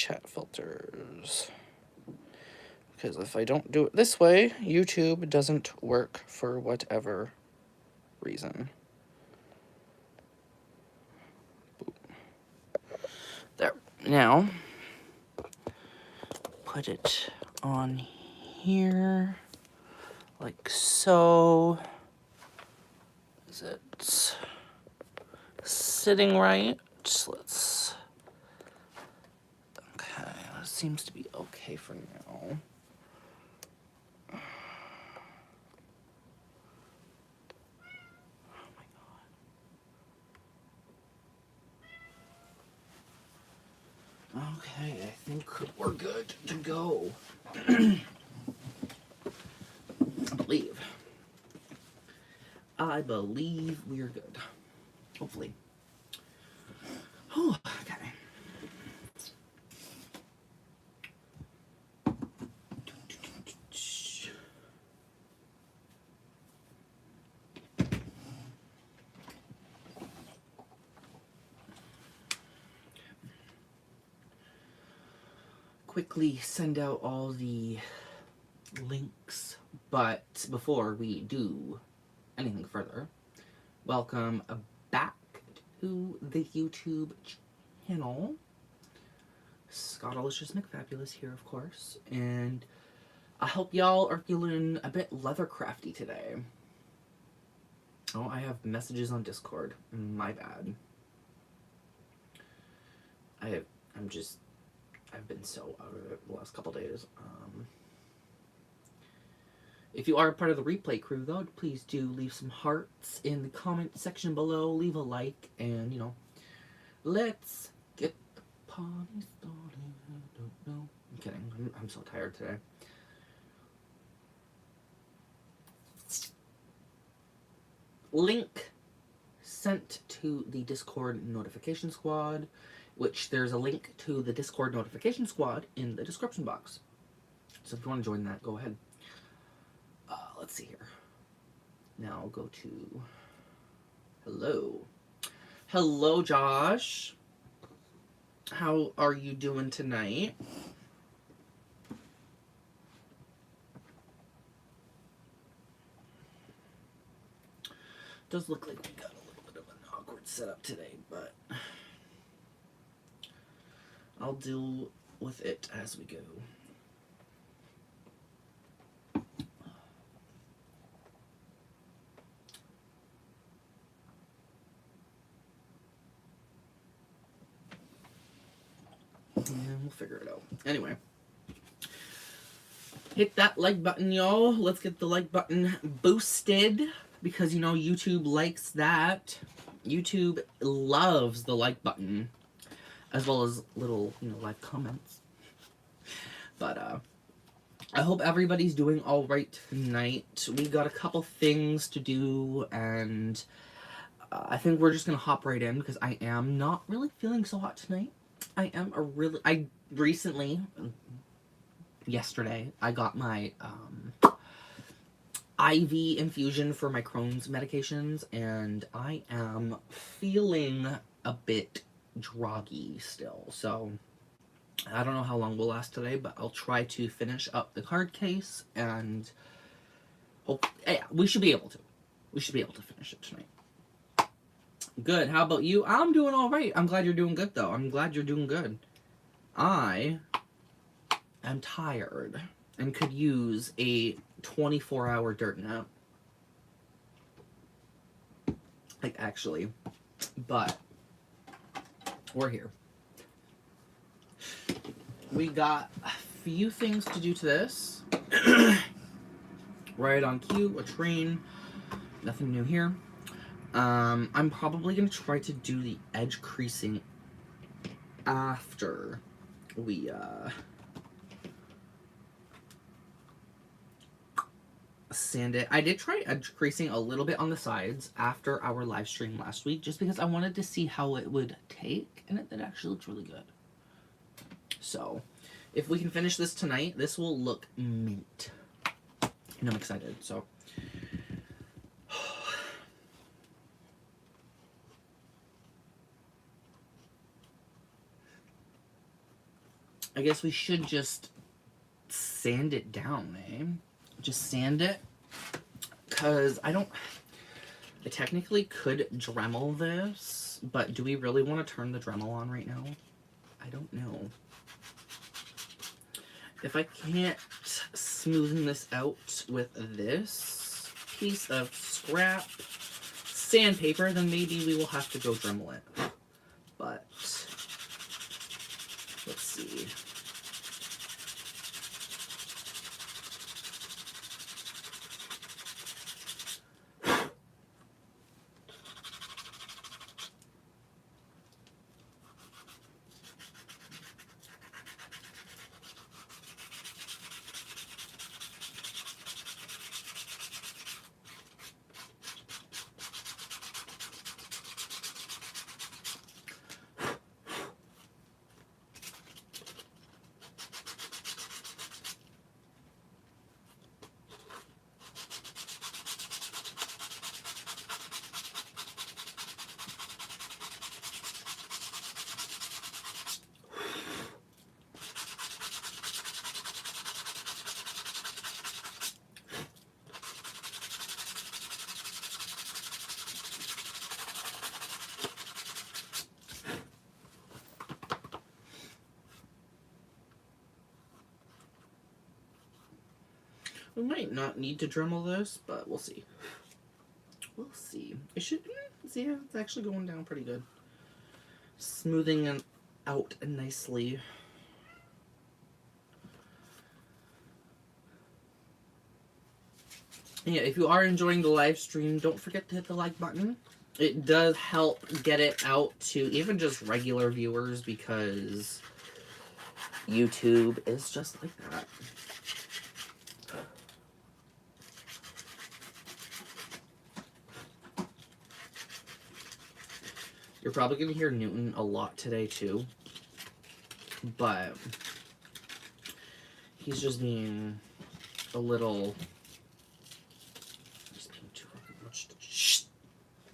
chat filters. Because if I don't do it this way, YouTube doesn't work for whatever reason. There. Now, put it on here, like so. Is it sitting right? Let's... Okay, that seems to be okay for now. Okay, I think we're good to go. I believe we're good. Hopefully. Oh, okay. Quickly send out all the links, but before we do anything further, welcome back to the YouTube channel. Scottilicious McFabulous here, of course, and I hope y'all are feeling a bit leather crafty today. Oh, I have messages on Discord. My bad. I've been so out of it the last couple days. If you are part of the replay crew, though, please do leave some hearts in the comment section below. Leave a like, and, you know, let's get the party started. I don't know. I'm kidding. I'm so tired today. Link sent to the Discord notification squad, which there's a link to the Discord notification squad in the description box. So if you want to join that, go ahead. Let's see here. Now I'll go to... Hello. Hello, Josh. How are you doing tonight? Does look like we got a little bit of an awkward setup today, but I'll deal with it as we go. And we'll figure it out. Anyway. Hit that like button, y'all. Let's get the like button boosted. Because, you know, YouTube likes that. YouTube loves the like button. As well as little, you know, like comments. But, I hope everybody's doing alright tonight. We got a couple things to do. And I think we're just going to hop right in. Because I am not really feeling so hot tonight. I recently, yesterday, I got my IV infusion for my Crohn's medications, and I am feeling a bit groggy still. So, I don't know how long we'll last today, but I'll try to finish up the card case, and hope, yeah, we should be able to. We should be able to finish it tonight. Good. How about you? I'm doing all right. I'm glad you're doing good, though. I'm glad you're doing good. I am tired and could use a 24-hour dirt nap. Like, actually. But we're here. We got a few things to do to this. Right on cue, a train. Nothing new here. I'm probably going to try to do the edge creasing after we, sand it. I did try edge creasing a little bit on the sides after our live stream last week, just because I wanted to see how it would take, and it actually looks really good. So, if we can finish this tonight, this will look mint. And I'm excited, so... I guess we should just sand it down, eh? Just sand it. Because I technically could Dremel this, but do we really want to turn the Dremel on right now? I don't know. If I can't smoothen this out with this piece of scrap sandpaper, then maybe we will have to go Dremel it. But let's see. We might not need to Dremel this, but we'll see. We'll see. It should, see, yeah, it's actually going down pretty good. Smoothing it out nicely. Yeah, if you are enjoying the live stream, don't forget to hit the like button. It does help get it out to even just regular viewers because YouTube is just like that. You're probably going to hear Newton a lot today, too. But he's just being a little... He's being too much. Shh!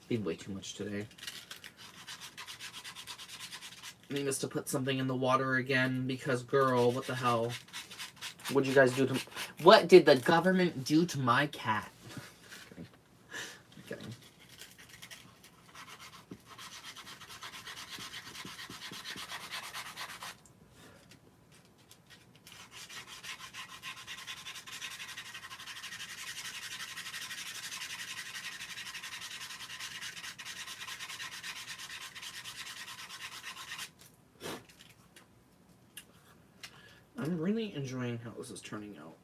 Being way too much today. I need us to put something in the water again because, girl, what the hell? What'd you guys do to... What did the government do to my cat? I'm kidding. I'm really enjoying how this is turning out.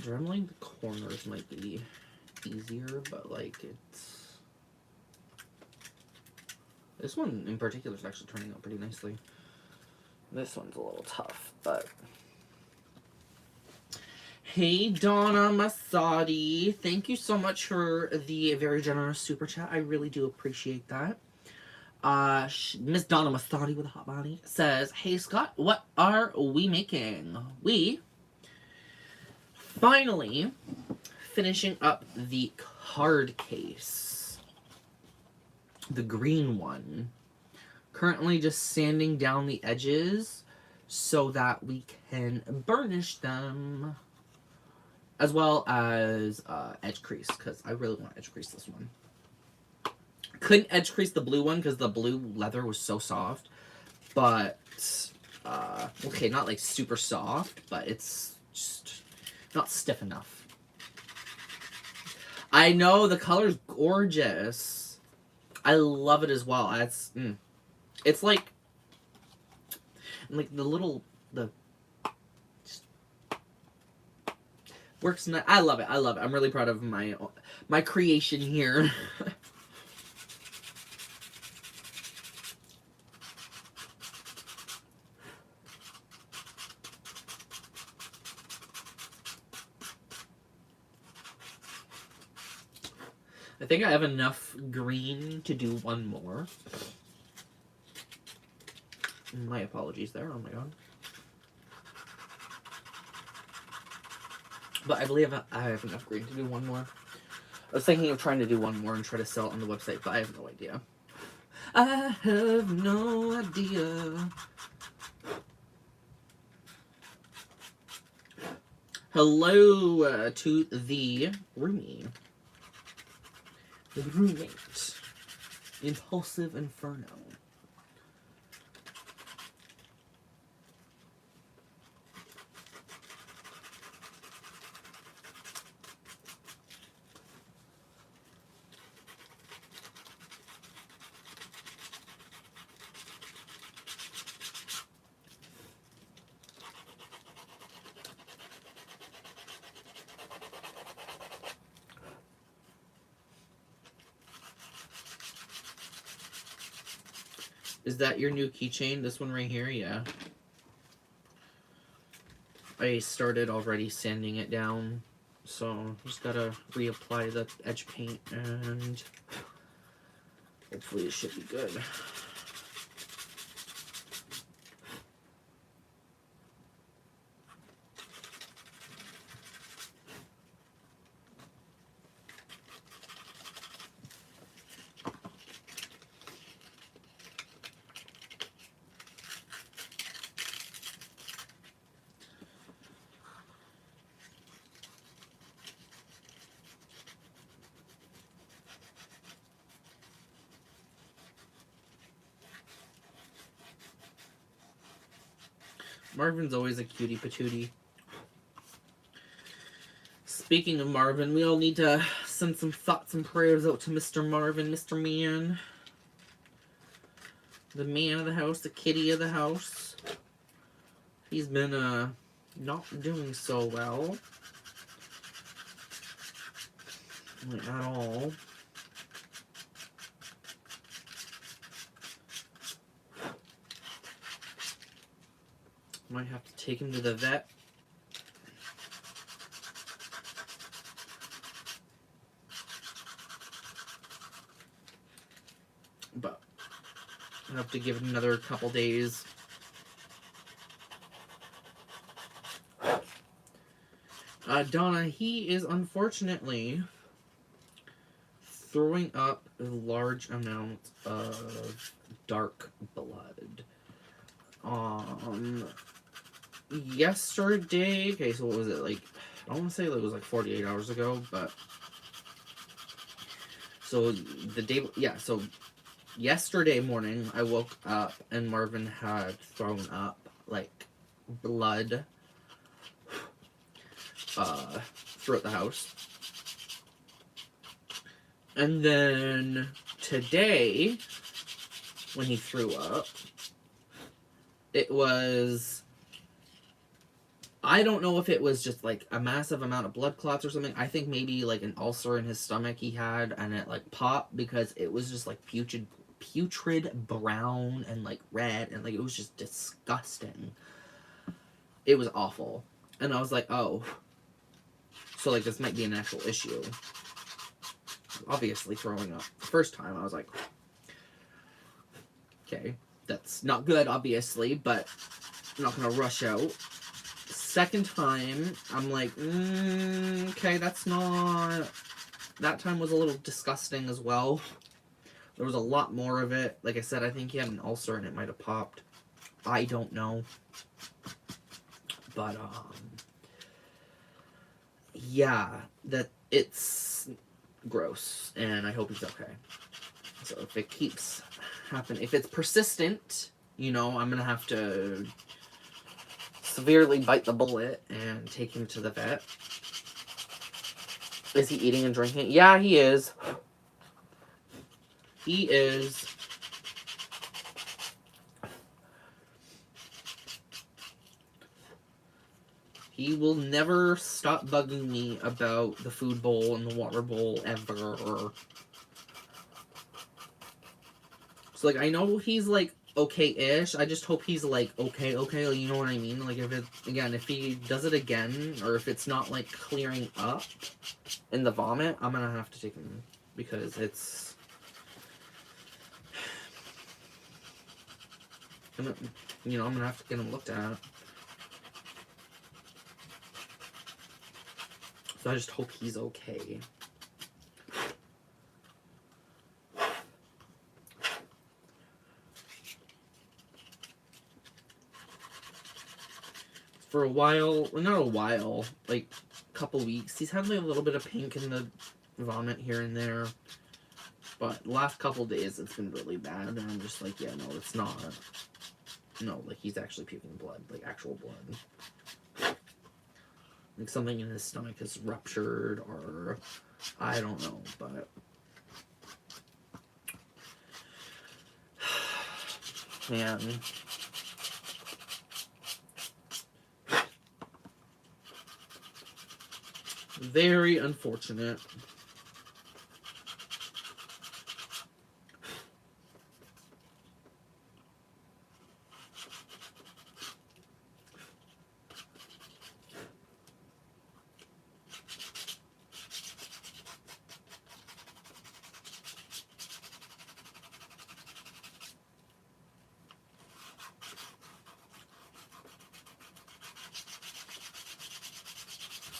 Dremeling the corners might be easier, but like it's... This one in particular is actually turning out pretty nicely. This one's a little tough, but... Hey, Donna Masadi. Thank you so much for the very generous super chat. I really do appreciate that. Miss Donna Masadi with a hot body says, hey, Scott, what are we making? We finally finishing up the card case. The green one. Currently just sanding down the edges so that we can burnish them. As well as edge crease, because I really want to edge crease this one. Couldn't edge crease the blue one because the blue leather was so soft. But, okay, not like super soft, but it's just not stiff enough. I know, the color's gorgeous. I love it as well. It's like the little, the, works. I love it. I love it. I'm really proud of my creation here. I think I have enough green to do one more. My apologies there. Oh my god. But I believe I have enough green to do one more. I was thinking of trying to do one more and try to sell it on the website, but I have no idea. I have no idea. Hello to the roomie. The roommate. Impulsive Inferno. Is that your new keychain? This one right here? Yeah. I started already sanding it down, so just gotta reapply the edge paint and hopefully it should be good. Marvin's always a cutie patootie. Speaking of Marvin, we all need to send some thoughts and prayers out to Mr. Marvin, Mr. Man. The man of the house, the kitty of the house. He's been, not doing so well. At all. Might have to take him to the vet. But I'll have to give it another couple days. Donna, he is unfortunately throwing up a large amount of dark blood. Yesterday, okay, so what was it, like, I don't want to say it was like 48 hours ago, but, so the day, yeah, so yesterday morning, I woke up and Marvin had thrown up, like, blood, throughout the house. And then today, when he threw up, it was, I don't know if it was just like a massive amount of blood clots or something. I think maybe like an ulcer in his stomach he had and it like popped because it was just like putrid brown and like red and like it was just disgusting. It was awful. And I was like, oh, so like this might be an actual issue. Obviously throwing up. The first time I was like, okay, that's not good obviously, but I'm not gonna rush out. Second time, I'm like, okay, that's not... That time was a little disgusting as well. There was a lot more of it. Like I said, I think he had an ulcer and it might have popped. I don't know. But, yeah, it's gross, and I hope he's okay. So if it keeps happening, if it's persistent, you know, I'm gonna have to severely bite the bullet and take him to the vet. Is he eating and drinking? Yeah, he is. He is... He will never stop bugging me about the food bowl and the water bowl ever. So, like, I know he's, like, okay-ish. I just hope he's, like, okay, you know what I mean? Like, if it, again, if he does it again, or if it's not, like, clearing up in the vomit, I'm gonna have to take him, because it's... You know, I'm gonna have to get him looked at. So I just hope he's okay. For a while, well, not a while, like a couple weeks, he's had like a little bit of pink in the vomit here and there. But the last couple days, it's been really bad, and I'm just like, yeah, no, it's not. No, like he's actually puking blood, like actual blood. Like something in his stomach is ruptured, or I don't know, but man. Very unfortunate.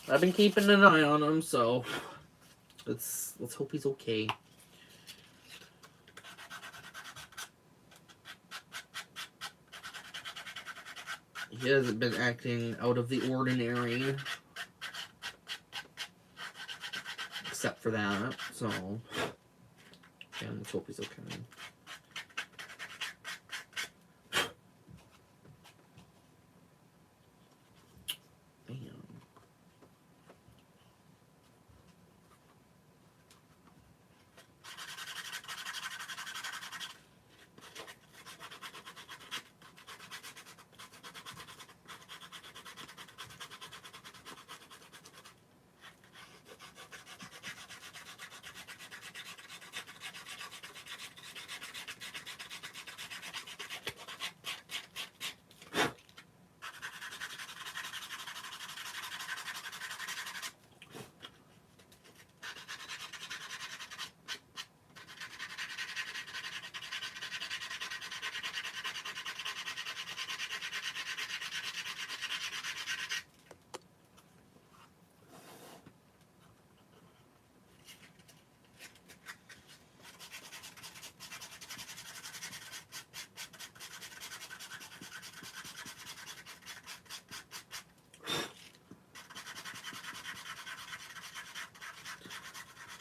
I've been keeping an eye on him, so let's hope he's okay. He hasn't been acting out of the ordinary, except for that, so yeah, let's hope he's okay.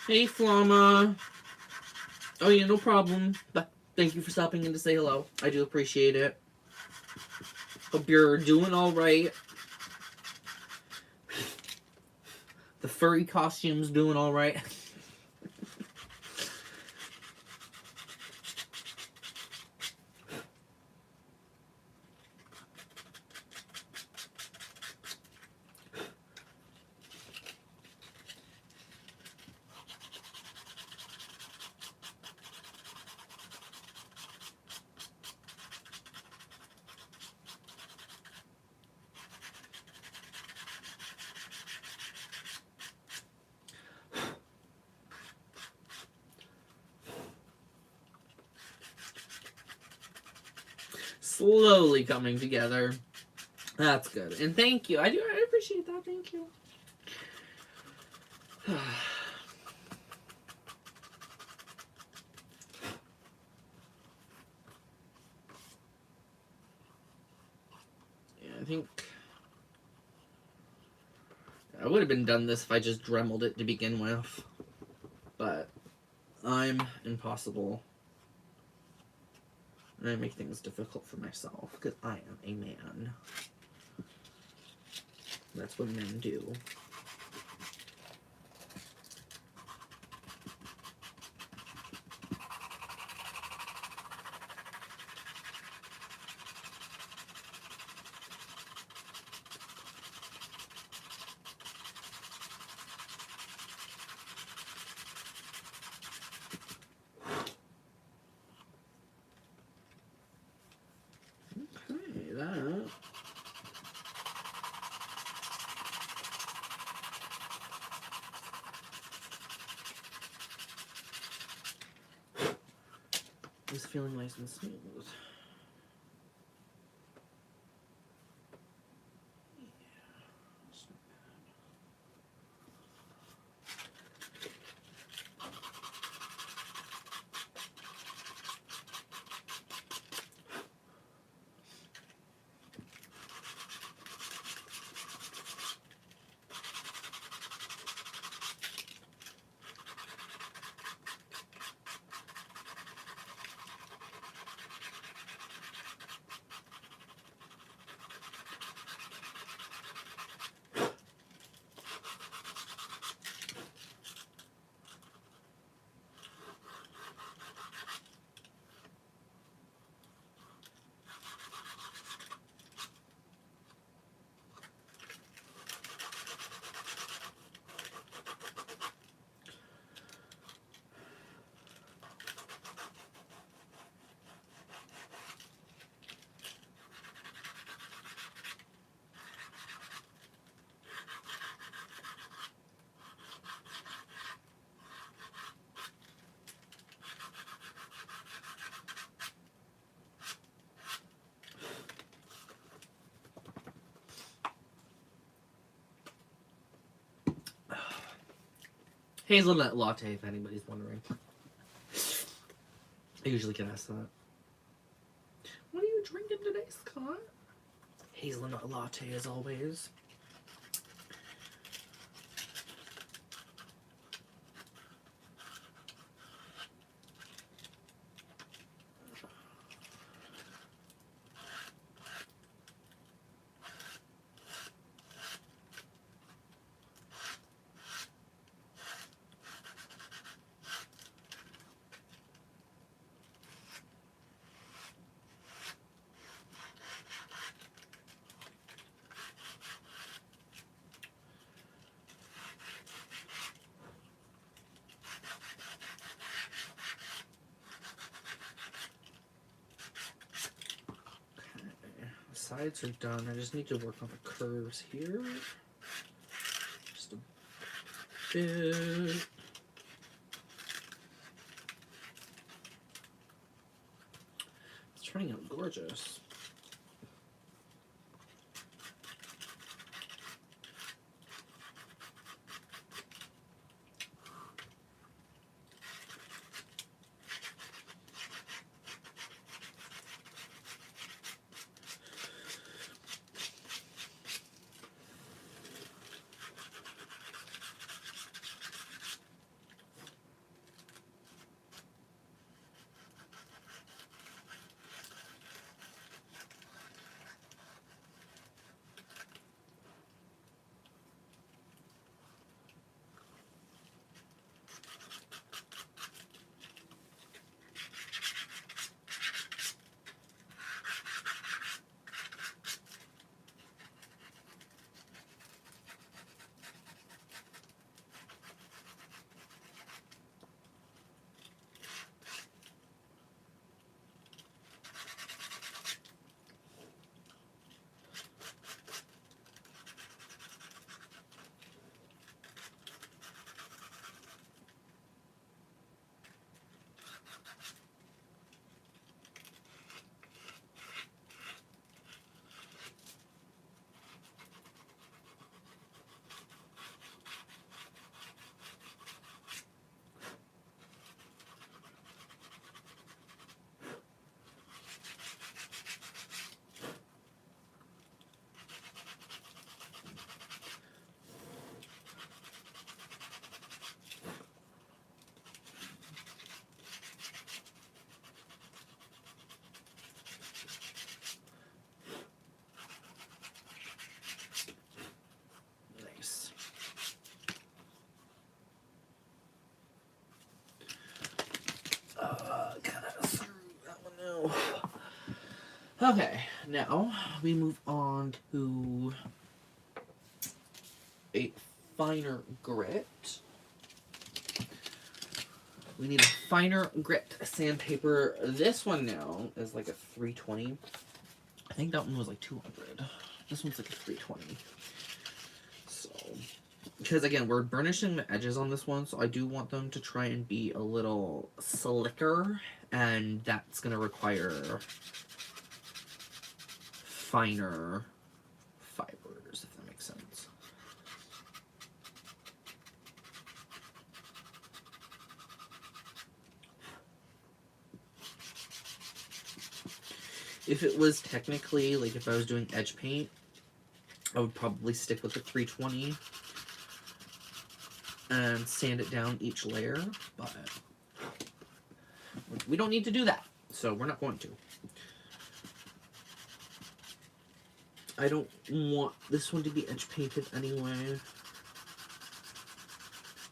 Hey, Flama. Oh, yeah, no problem. But thank you for stopping in to say hello. I do appreciate it. Hope you're doing all right. The furry costume's doing all right. Slowly coming together. That's good. And thank you. I appreciate that. Thank you. Yeah, I think I would have been done this if I just dremeled it to begin with. But I'm impossible. And I make things difficult for myself because I am a man. That's what men do. is feeling nice and smooth. Hazelnut latte, if anybody's wondering. I usually get asked that. What are you drinking today, Scott? Hazelnut latte, as always. Sides are done. I just need to work on the curves here. Just a bit. It's turning out gorgeous. Okay, now we move on to a finer grit. We need a finer grit sandpaper. This one now is like a 320. I think that one was like 200. This one's like a 320. So, because again, we're burnishing the edges on this one, so I do want them to try and be a little slicker and that's going to require finer fibers, if that makes sense. If it was technically, like if I was doing edge paint, I would probably stick with the 320 and sand it down each layer, but we don't need to do that, so we're not going to. I don't want this one to be edge painted anyway,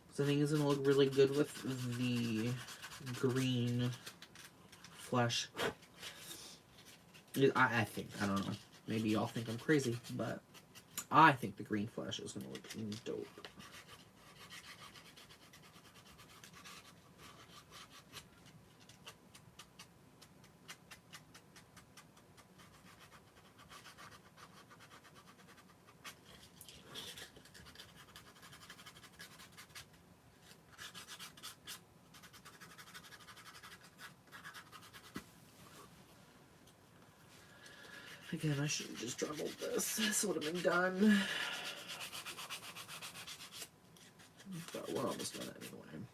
because I think it's going to look really good with the green flesh. I think, I don't know, maybe y'all think I'm crazy, but I think the green flesh is going to look dope. Again, I should have just dremelled this. This would have been done. But we're almost done anyway.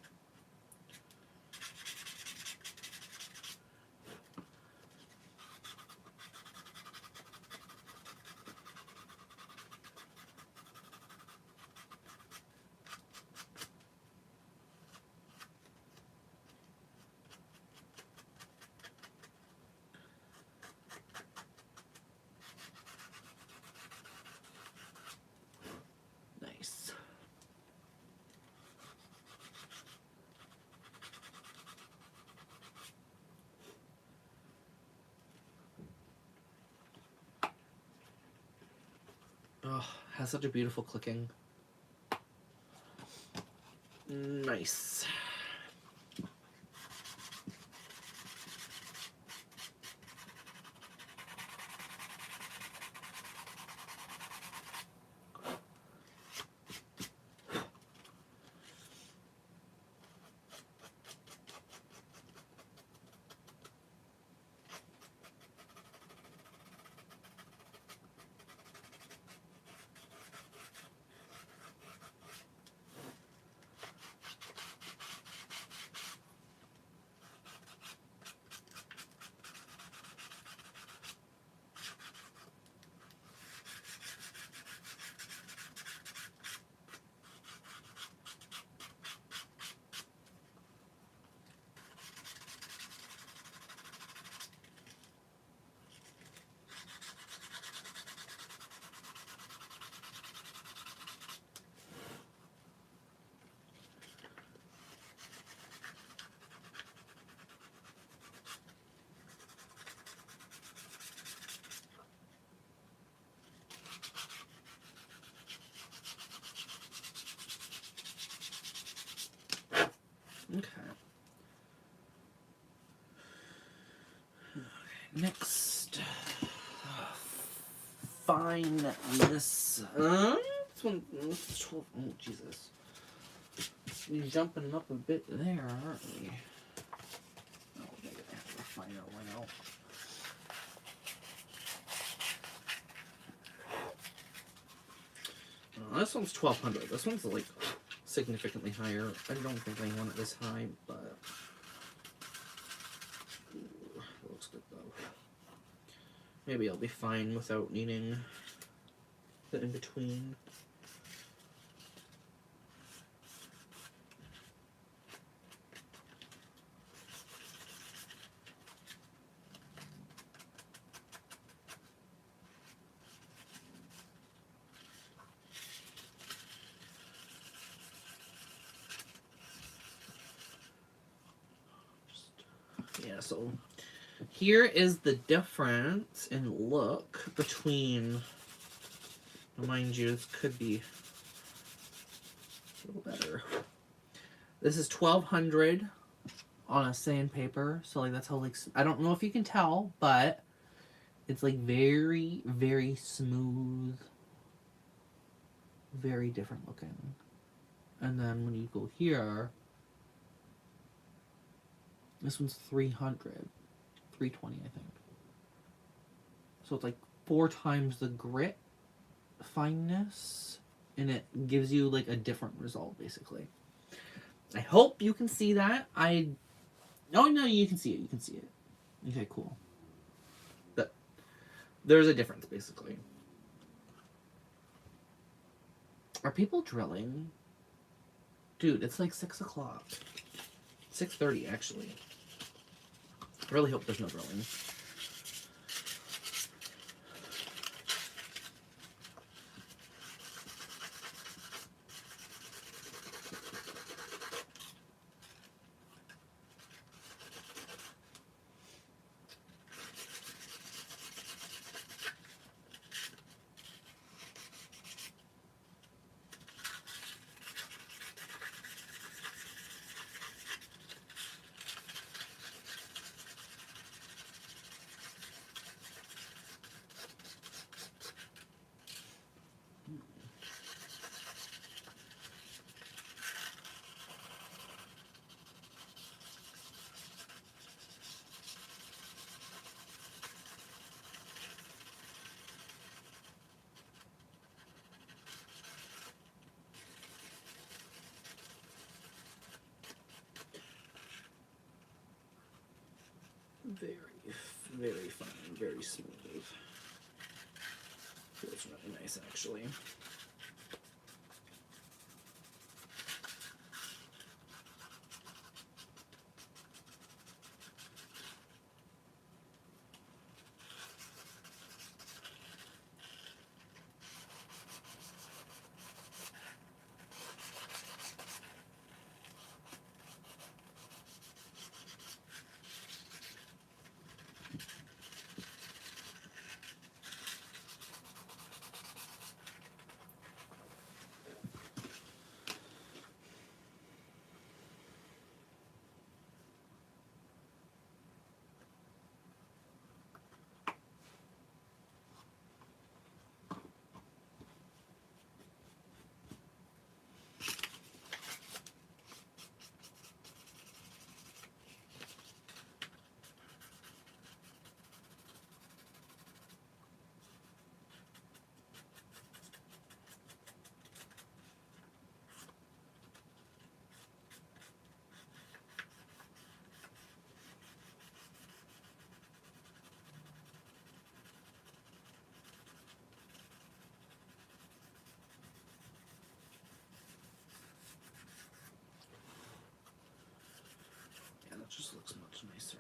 Nice. Oh, has such a beautiful clicking. Nice. Okay. Next, fine this. This one. Oh Jesus! We're jumping up a bit there, aren't we? Oh, we're gonna have to refine our oil. This one's 1200. This one's like significantly higher. I don't think I want it this high, but ooh, it looks good though. Maybe I'll be fine without needing the in between. Yeah, so here is the difference in look between, mind you, this could be a little better. This is 1200 on a sandpaper, so like that's how, like, I don't know if you can tell, but it's like very, very smooth, very different looking. And then when you go here, This one's 300. 320, I think. So it's like 4 times the grit fineness, and it gives you like a different result, basically. I hope you can see that. Oh no, you can see it. You can see it. Okay, cool. But there's a difference, basically. Are people drilling? Dude, it's like 6 o'clock. 6:30, actually. I really hope there's no drilling. Very, very fine, very smooth. Feels really nice, actually. Yeah, that just looks much nicer.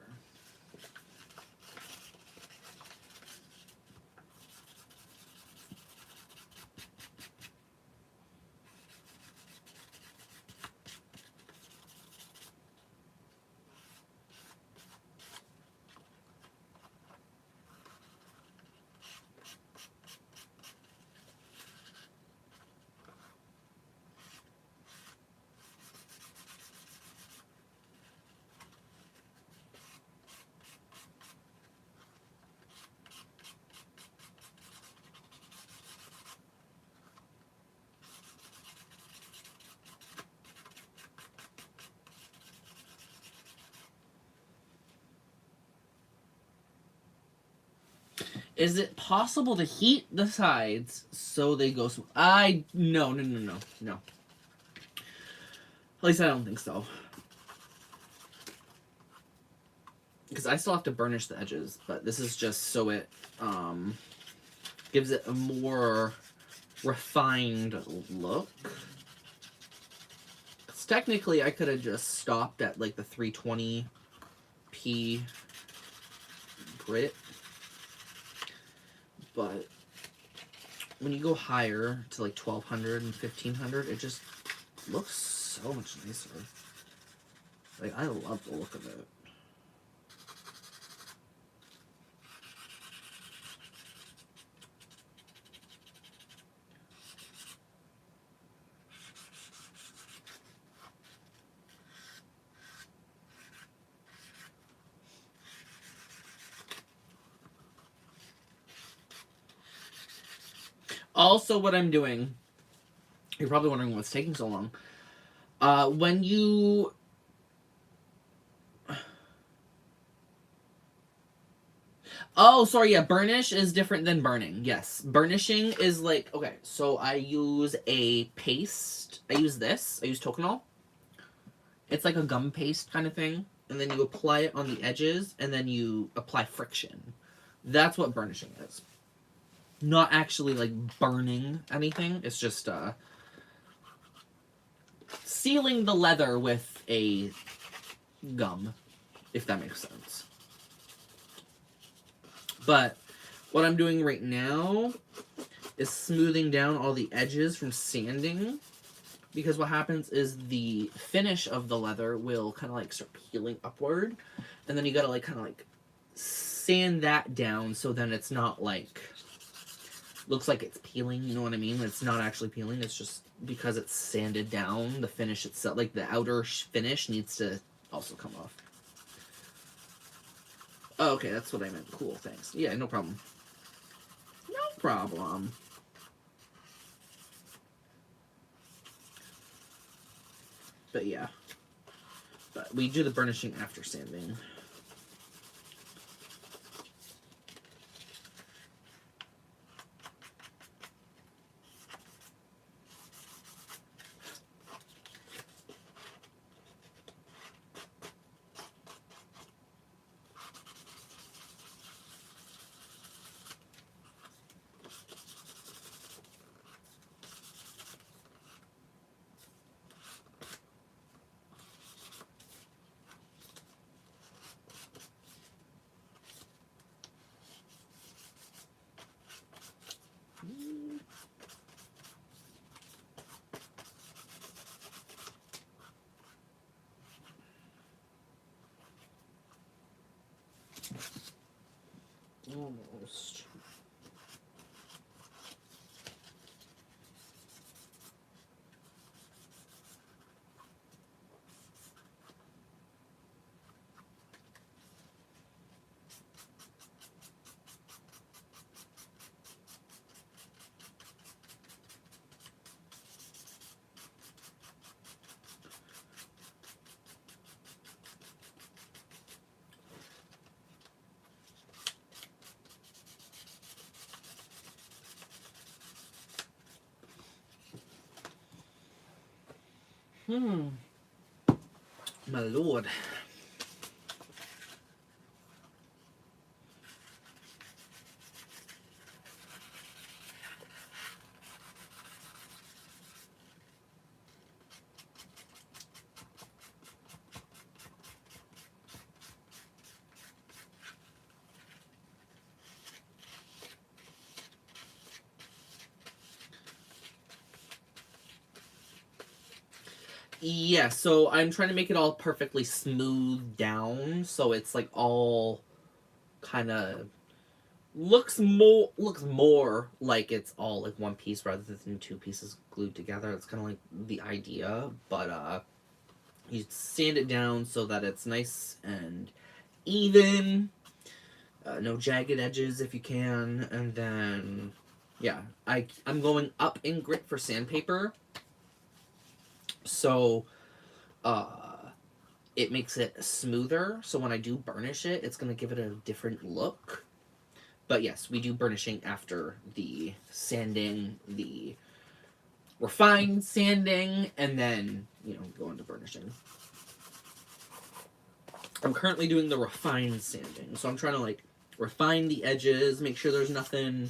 Is it possible to heat the sides so they go smooth? No. At least I don't think so. Because I still have to burnish the edges, but this is just so it gives it a more refined look. Because technically I could have just stopped at like the 320p grit. But when you go higher to like 1200 and 1500, it just looks so much nicer. Like, I love the look of it. Also, what I'm doing, you're probably wondering what's taking so long. When you Oh, sorry, yeah, burnish is different than burning. Yes, burnishing is like, okay, so I use a paste. I use this. I use Tokonol. It's like a gum paste kind of thing. And then you apply it on the edges, and then you apply friction. That's what burnishing is. Not actually, like, burning anything. It's just, sealing the leather with a gum, if that makes sense. But what I'm doing right now is smoothing down all the edges from sanding, because what happens is the finish of the leather will kind of like start peeling upward, and then you gotta like kind of like sand that down so then it's not like looks like it's peeling, you know what I mean? It's not actually peeling, it's just because it's sanded down, the finish itself, like the outer finish needs to also come off. Oh, okay, that's what I meant. Cool, thanks. Yeah, no problem. No problem. But yeah. But we do the burnishing after sanding. Almost. My lord. Yeah, so I'm trying to make it all perfectly smooth down, so it's like all kind of looks more like it's all like one piece rather than two pieces glued together. It's kind of like the idea, but you sand it down so that it's nice and even, no jagged edges if you can, and then yeah, I'm going up in grit for sandpaper, so it makes it smoother. So when I do burnish it, it's gonna give it a different look. But yes, we do burnishing after the sanding, the refined sanding, and then, you know, go into burnishing. I'm currently doing the refined sanding, so I'm trying to like refine the edges, make sure there's nothing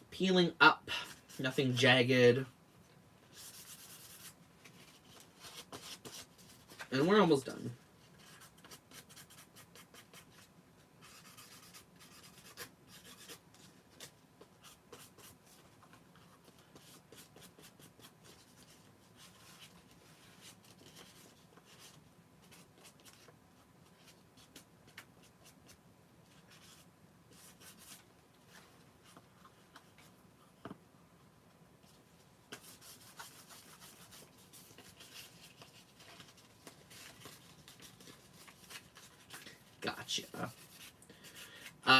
peeling up, nothing jagged. And we're almost done. Gotcha.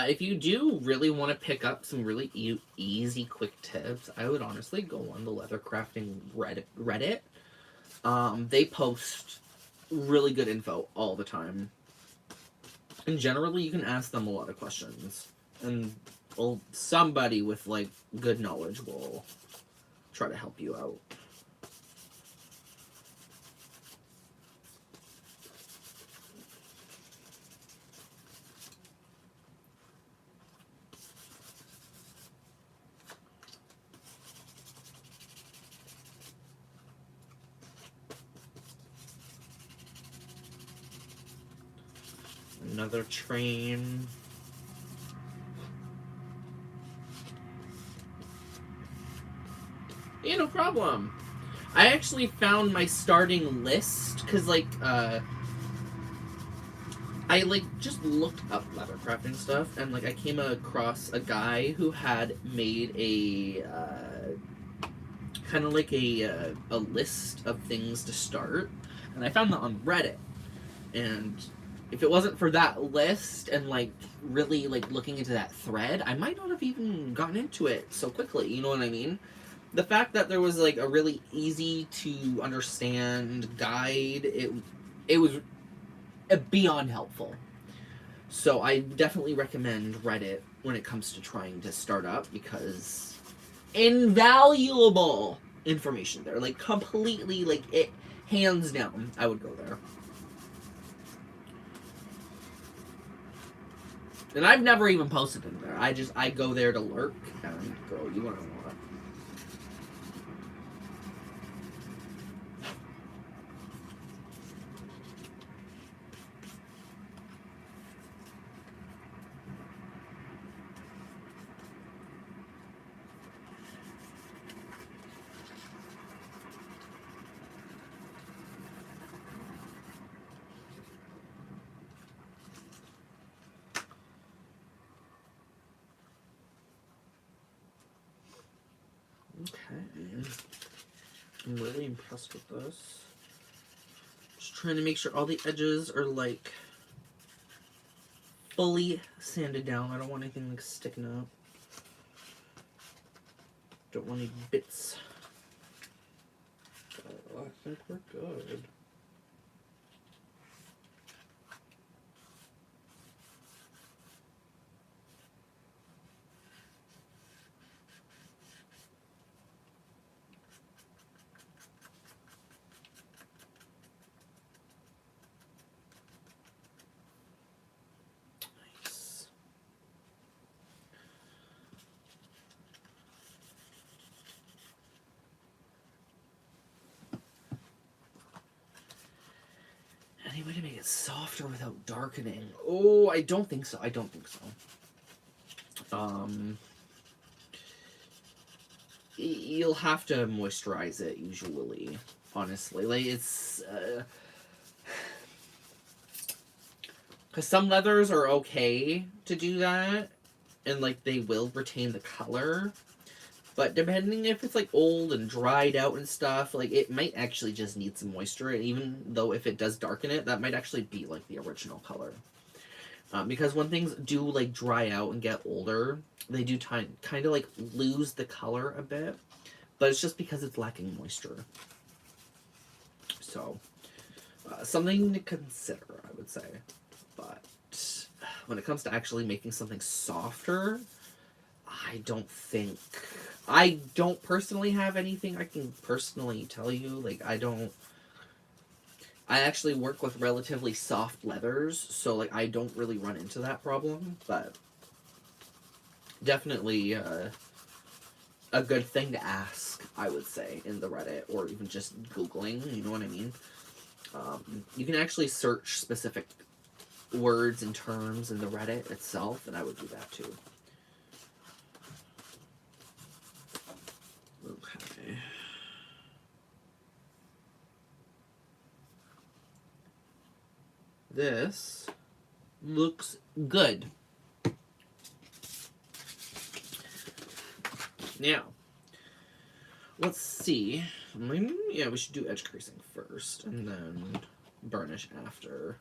If you do really want to pick up some really easy, quick tips, I would honestly go on the leather crafting Reddit. They post really good info all the time. And generally, you can ask them a lot of questions. And, well, somebody with, like, good knowledge will try to help you out. Another train. Yeah, no problem. I actually found my starting list, because, like, I, like, just looked up leathercraft stuff, and, like, I came across a guy who had made a, kind of like a list of things to start, and I found that on Reddit, and if it wasn't for that list and, like, really, like, looking into that thread, I might not have even gotten into it so quickly, you know what I mean? The fact that there was, like, a really easy to understand guide, it was beyond helpful. So I definitely recommend Reddit when it comes to trying to start up, because invaluable information there. Like, completely, like, it, hands down, I would go there. And I've never even posted in there. I go there to lurk and go, you wanna know what? Okay. I'm really impressed with this. Just trying to make sure all the edges are, like, fully sanded down. I don't want anything, like, sticking up. Don't want any bits. Oh, I think we're good. Nice. Any way to make it softer without darkening? Oh, I don't think so. I don't think so. You'll have to moisturize it usually. Honestly, like, it's because some leathers are okay to do that, and, like, they will retain the color. But depending if it's, like, old and dried out and stuff, like, it might actually just need some moisture. And even though if it does darken it, that might actually be, like, the original color. Because when things do, like, dry out and get older, they do kind of, like, lose the color a bit. But it's just because it's lacking moisture. So, something to consider, I would say. But when it comes to actually making something softer, I don't personally have anything I can personally tell you. Like, I actually work with relatively soft leathers, so, like, I don't really run into that problem, but definitely a good thing to ask, I would say, in the Reddit, or even just Googling, you know what I mean? You can actually search specific words and terms in the Reddit itself, and I would do that too. Okay. This looks good. Now, let's see. Yeah, we should do edge creasing first, and then burnish after.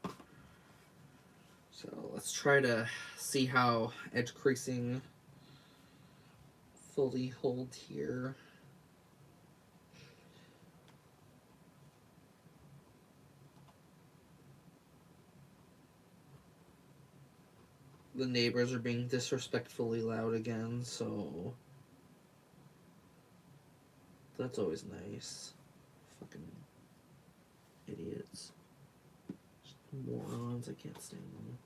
So let's try to see how edge creasing fully holds here. the neighbors are being disrespectfully loud again, so that's always nice. Fucking idiots. Just morons, I can't stand them.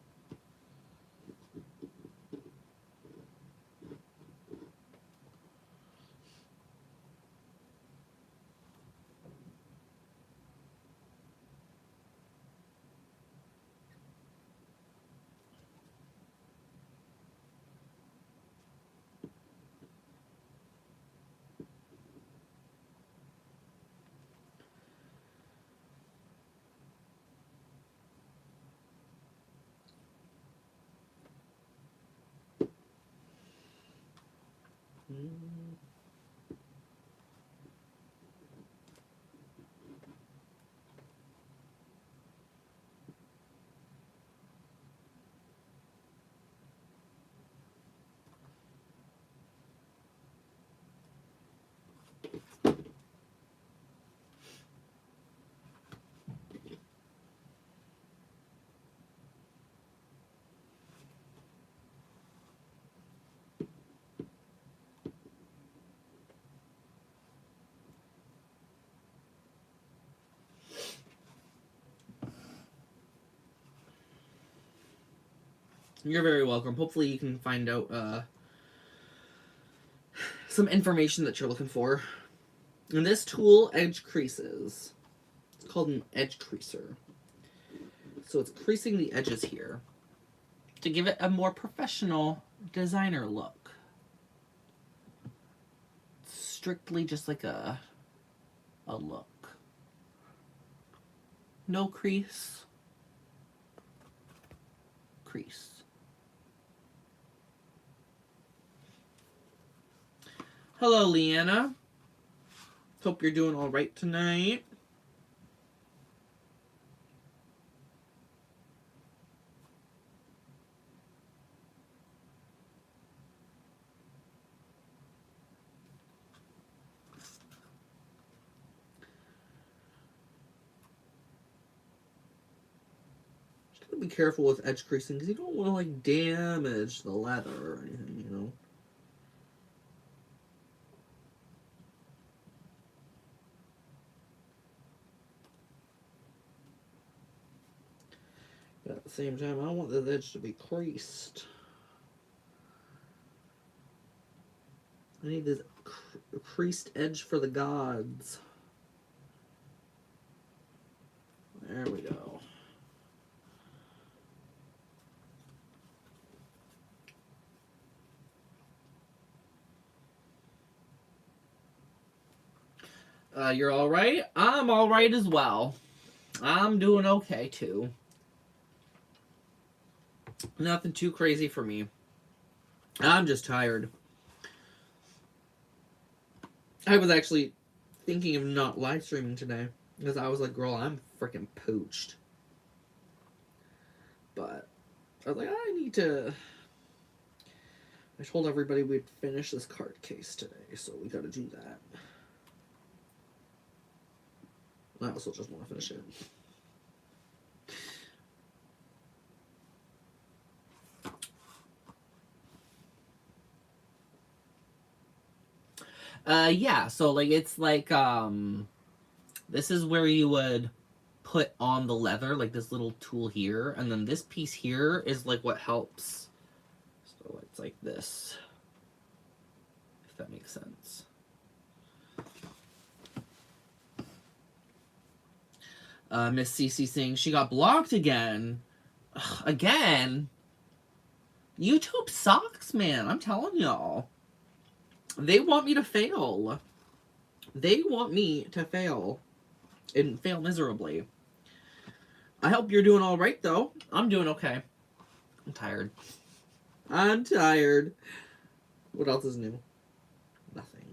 You're very welcome. Hopefully you can find out some information that you're looking for. And this tool edge creases. It's called an edge creaser. So it's creasing the edges here to give it a more professional designer look. It's strictly just like a look. No crease. Crease. Hello, Leanna. Hope you're doing all right tonight. Just gotta be careful with edge creasing because you don't want to like damage the leather or anything, you know. But at the same time, I don't want the edge to be creased. I need this creased edge for the gods. There we go. You're all right? I'm all right as well. I'm doing okay too. Nothing too crazy for me. I'm just tired. I was actually thinking of not live streaming today because I was like, girl, I'm freaking poached. But I was like, I need to. I told everybody we'd finish this card case today, so we gotta do that. I also just want to finish it. Yeah, so like it's like this is where you would put on the leather, like this little tool here, and then this piece here is like what helps. So it's like this, if that makes sense. Miss Cece saying she got blocked again. Ugh, again? YouTube sucks, man. I'm telling y'all. They want me to fail. They want me to fail. And fail miserably. I hope you're doing all right, though. I'm doing okay. I'm tired. I'm tired. What else is new? Nothing.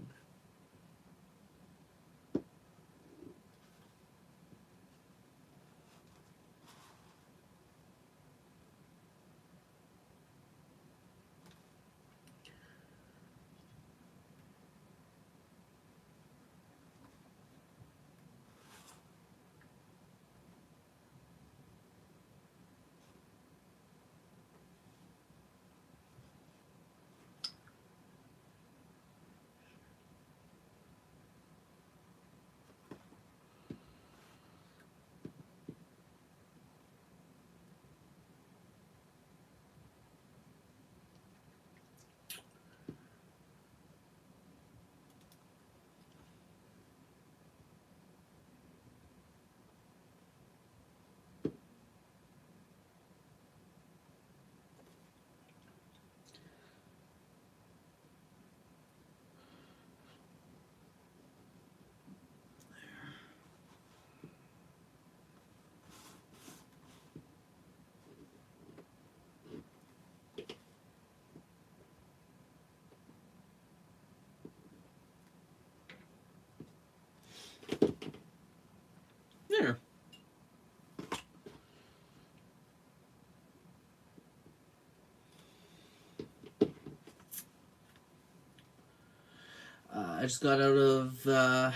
I just got out of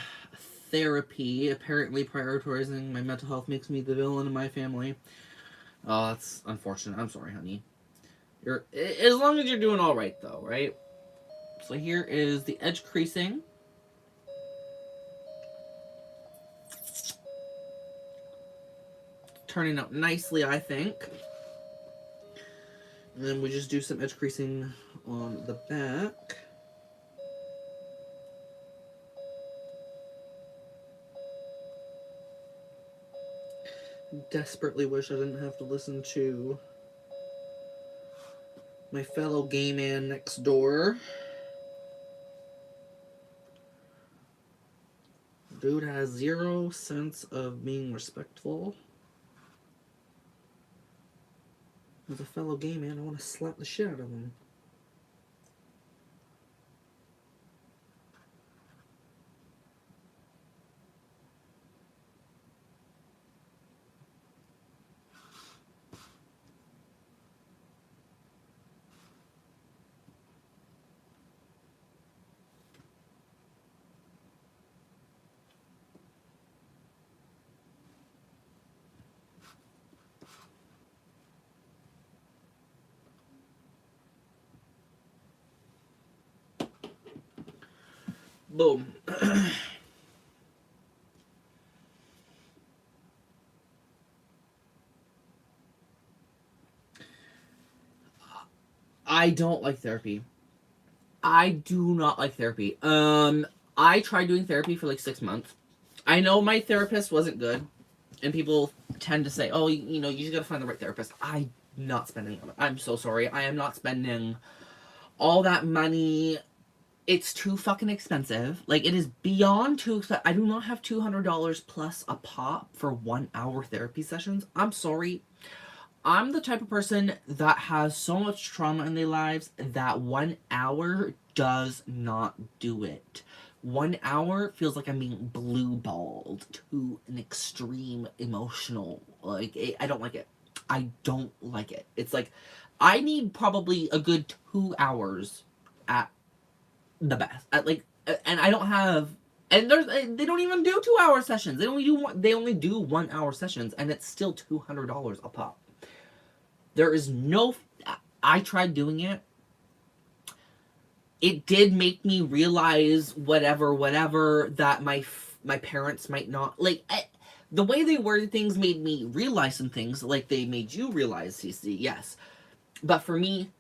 therapy. Apparently prioritizing my mental health makes me the villain in my family. Oh, that's unfortunate. I'm sorry, honey. You're as long as you're doing all right, though, right? So here is the edge creasing. Turning out nicely, I think. And then we just do some edge creasing on the back. Desperately wish I didn't have to listen to my fellow gay man next door. Dude has 0 sense of being respectful. As a fellow gay man, I want to slap the shit out of him. Boom. I don't like therapy. I do not like therapy. I tried doing therapy for like 6 months. I know my therapist wasn't good, and people tend to say, "Oh, you know, you just gotta find the right therapist." I'm not spending. I'm so sorry. I am not spending all that money. It's too fucking expensive. Like, it is beyond too expensive. I do not have $200 plus a pop for 1 hour therapy sessions. I'm sorry. I'm the type of person that has so much trauma in their lives that 1 hour does not do it. 1 hour feels like I'm being blue balled to an extreme emotional. Like, I don't like it. I don't like it. It's like, I need probably a good 2 hours at the best. And I don't have. And they don't even do 2 hour sessions. They only do 1 hour sessions, and it's still $200 a pop. There is no. I tried doing it. It did make me realize whatever that my parents might not like. The way they worded things made me realize some things, like they made you realize, CC. Yes, but for me,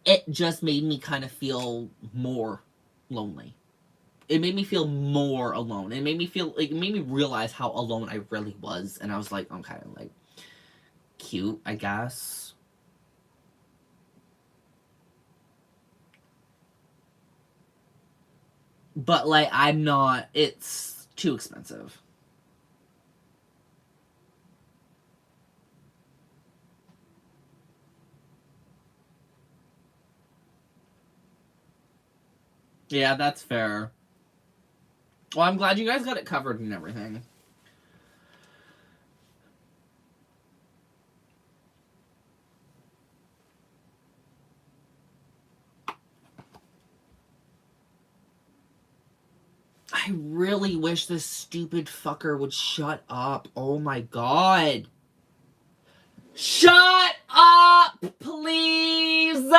it just made me kind of feel more lonely. It made me feel more alone. It made me realize how alone I really was, and I was like, okay, like. Cute, I guess. But, like, I'm not. It's too expensive. Yeah, that's fair. Well, I'm glad you guys got it covered and everything. I really wish this stupid fucker would shut up. Oh my god. Shut up, please!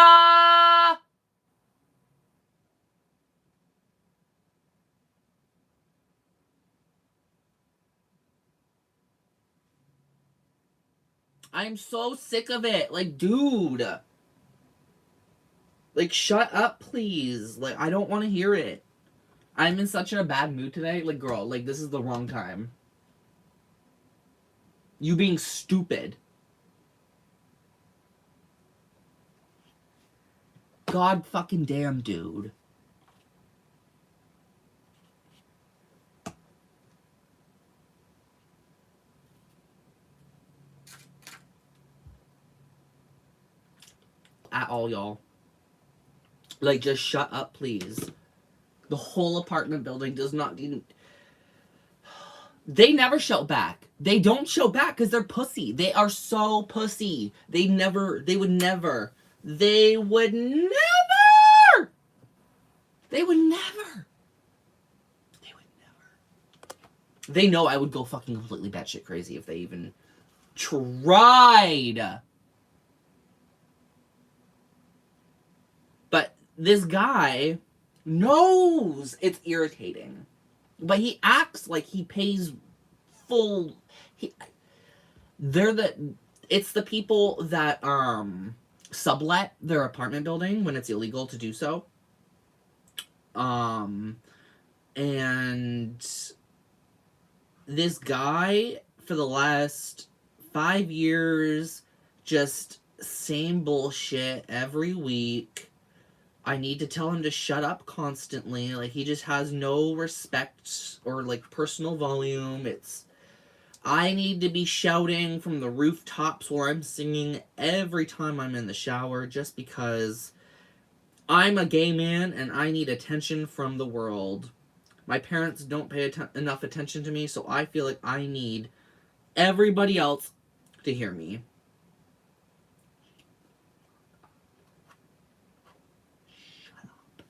I'm so sick of it. Like, dude. Like, shut up, please. Like, I don't want to hear it. I'm in such a bad mood today. Like, girl, like, this is the wrong time. You being stupid. God fucking damn, dude. At all, y'all. Like, just shut up, please. The whole apartment building does not even... They never show back. They don't show back because they're pussy. They are so pussy. They would never... They They would never. They would never. They know I would go fucking completely batshit crazy if they even tried. But this guy knows it's irritating. But he acts like he pays full... It's the people that sublet their apartment building when it's illegal to do so. And this guy, for the last 5 years, just same bullshit every week. I need to tell him to shut up constantly. Like, he just has no respect or, like, personal volume. I need to be shouting from the rooftops where I'm singing every time I'm in the shower just because I'm a gay man and I need attention from the world. My parents don't pay enough attention to me, so I feel like I need everybody else to hear me. Shut up.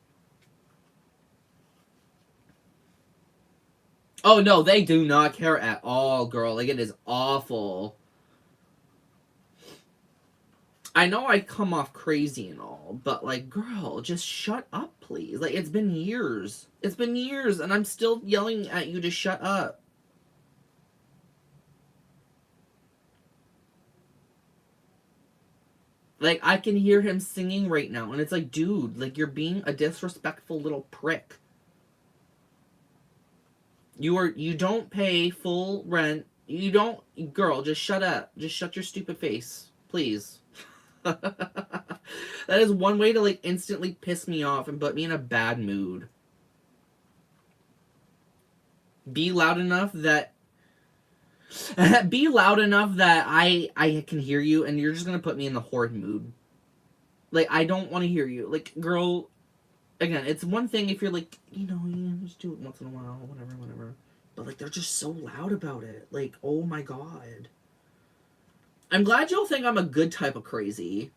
Oh, no, they do not care at all, girl. Like, it is awful. I know I come off crazy and all, but, like, girl, just shut up, please. Like, it's been years. It's been years, and I'm still yelling at you to shut up. Like, I can hear him singing right now, and it's like, dude, like, you're being a disrespectful little prick. You don't pay full rent. You don't... Girl, just shut up. Just shut your stupid face. Please. That is one way to, like, instantly piss me off and put me in a bad mood. Be loud enough that... Be loud enough that I can hear you, and you're just gonna put me in the horrid mood. Like, I don't want to hear you. Like, girl... Again, it's one thing if you're like, you know, you just do it once in a while, whatever. But, like, they're just so loud about it. Like, oh my god. I'm glad y'all think I'm a good type of crazy.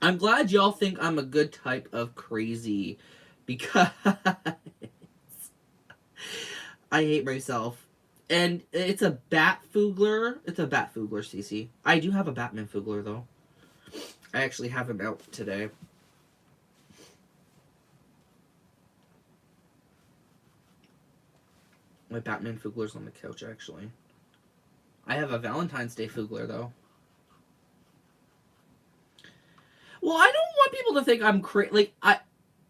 I'm glad y'all think I'm a good type of crazy. Because I hate myself. And it's a bat foogler. It's a bat foogler, Cece. I do have a Batman foogler, though. I actually have him out today. My Batman foogler's on the couch, actually. I have a Valentine's Day foogler, though. Well, I don't want people to think I'm crazy. Like,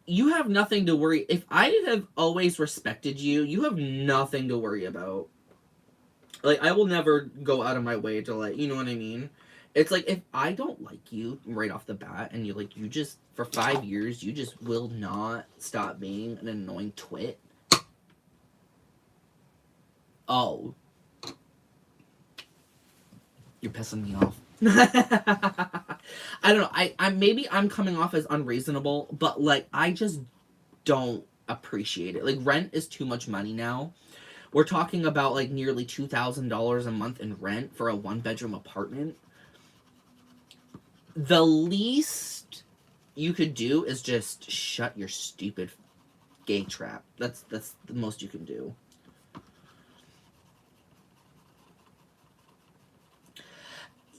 you have nothing to worry. If I have always respected you, you have nothing to worry about. Like, I will never go out of my way to, like, you know what I mean? It's like, if I don't like you right off the bat, and you just, for 5 years, you just will not stop being an annoying twit. Oh. You're pissing me off. I don't know. Maybe I'm coming off as unreasonable, but, like, I just don't appreciate it. Like, rent is too much money now. We're talking about, like, nearly $2,000 a month in rent for a one-bedroom apartment. The least you could do is just shut your stupid gay trap. That's the most you can do.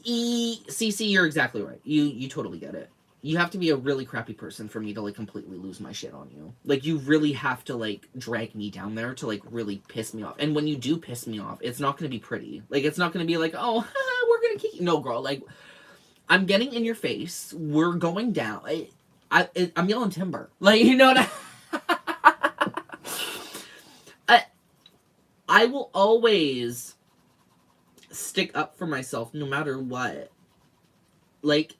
CC, you're exactly right. You totally get it. You have to be a really crappy person for me to, like, completely lose my shit on you. Like, you really have to, like, drag me down there to, like, really piss me off. And when you do piss me off, it's not going to be pretty. Like, it's not going to be like, oh, we're going to kick you. No, girl, like, I'm getting in your face. We're going down. I'm yelling timber. Like, you know what I will always stick up for myself no matter what. Like,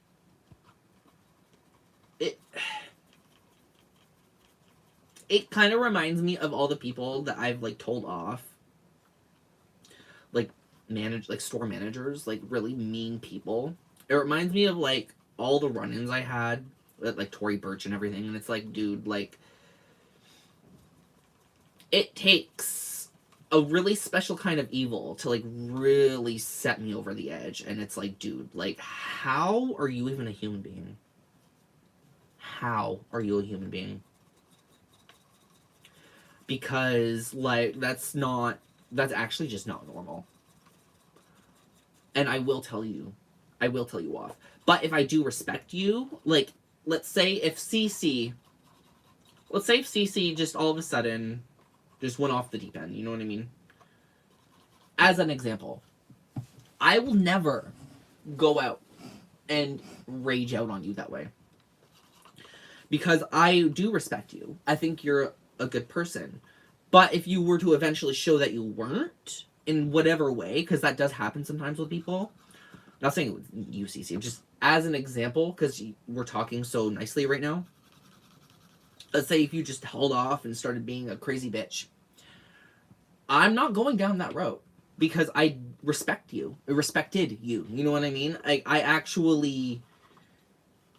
it kind of reminds me of all the people that I've, like, told off. Like, store managers, like, really mean people. It reminds me of, like, all the run-ins I had with, like, Tory Burch and everything, and it's like, dude, like, it takes a really special kind of evil to, like, really set me over the edge, and it's like, dude, like, how are you even a human being? how are you a human being? Because, like, that's actually just not normal. And I will tell you off. But if I do respect you, like, let's say if Cece just all of a sudden just went off the deep end, you know what I mean? As an example, I will never go out and rage out on you that way. Because I do respect you. I think you're a good person. But if you were to eventually show that you weren't, in whatever way, because that does happen sometimes with people, not saying it was you, Cece, just as an example, because we're talking so nicely right now. Let's say if you just held off and started being a crazy bitch. I'm not going down that road. Because I respect you. I respected you. You know what I mean? I actually...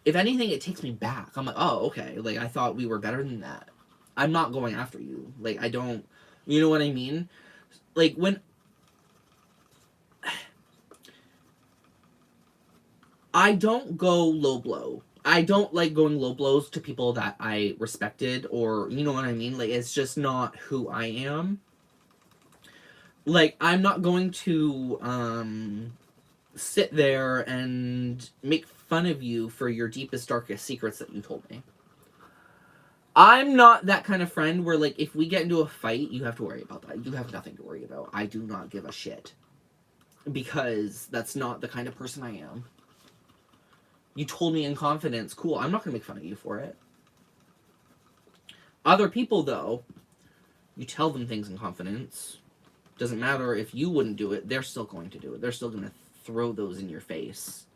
If anything, it takes me back. I'm like, oh, okay. Like, I thought we were better than that. I'm not going after you. Like, I don't... You know what I mean? Like, when... I don't go low blow. I don't like going low blows to people that I respected or... You know what I mean? Like, it's just not who I am. Like, I'm not going to, sit there and make fun of you for your deepest, darkest secrets that you told me. I'm not that kind of friend where, like, if we get into a fight, you have to worry about that. You have nothing to worry about. I do not give a shit. Because that's not the kind of person I am. You told me in confidence. Cool, I'm not going to make fun of you for it. Other people, though, you tell them things in confidence. Doesn't matter if you wouldn't do it, they're still going to do it. They're still going to throw those in your face.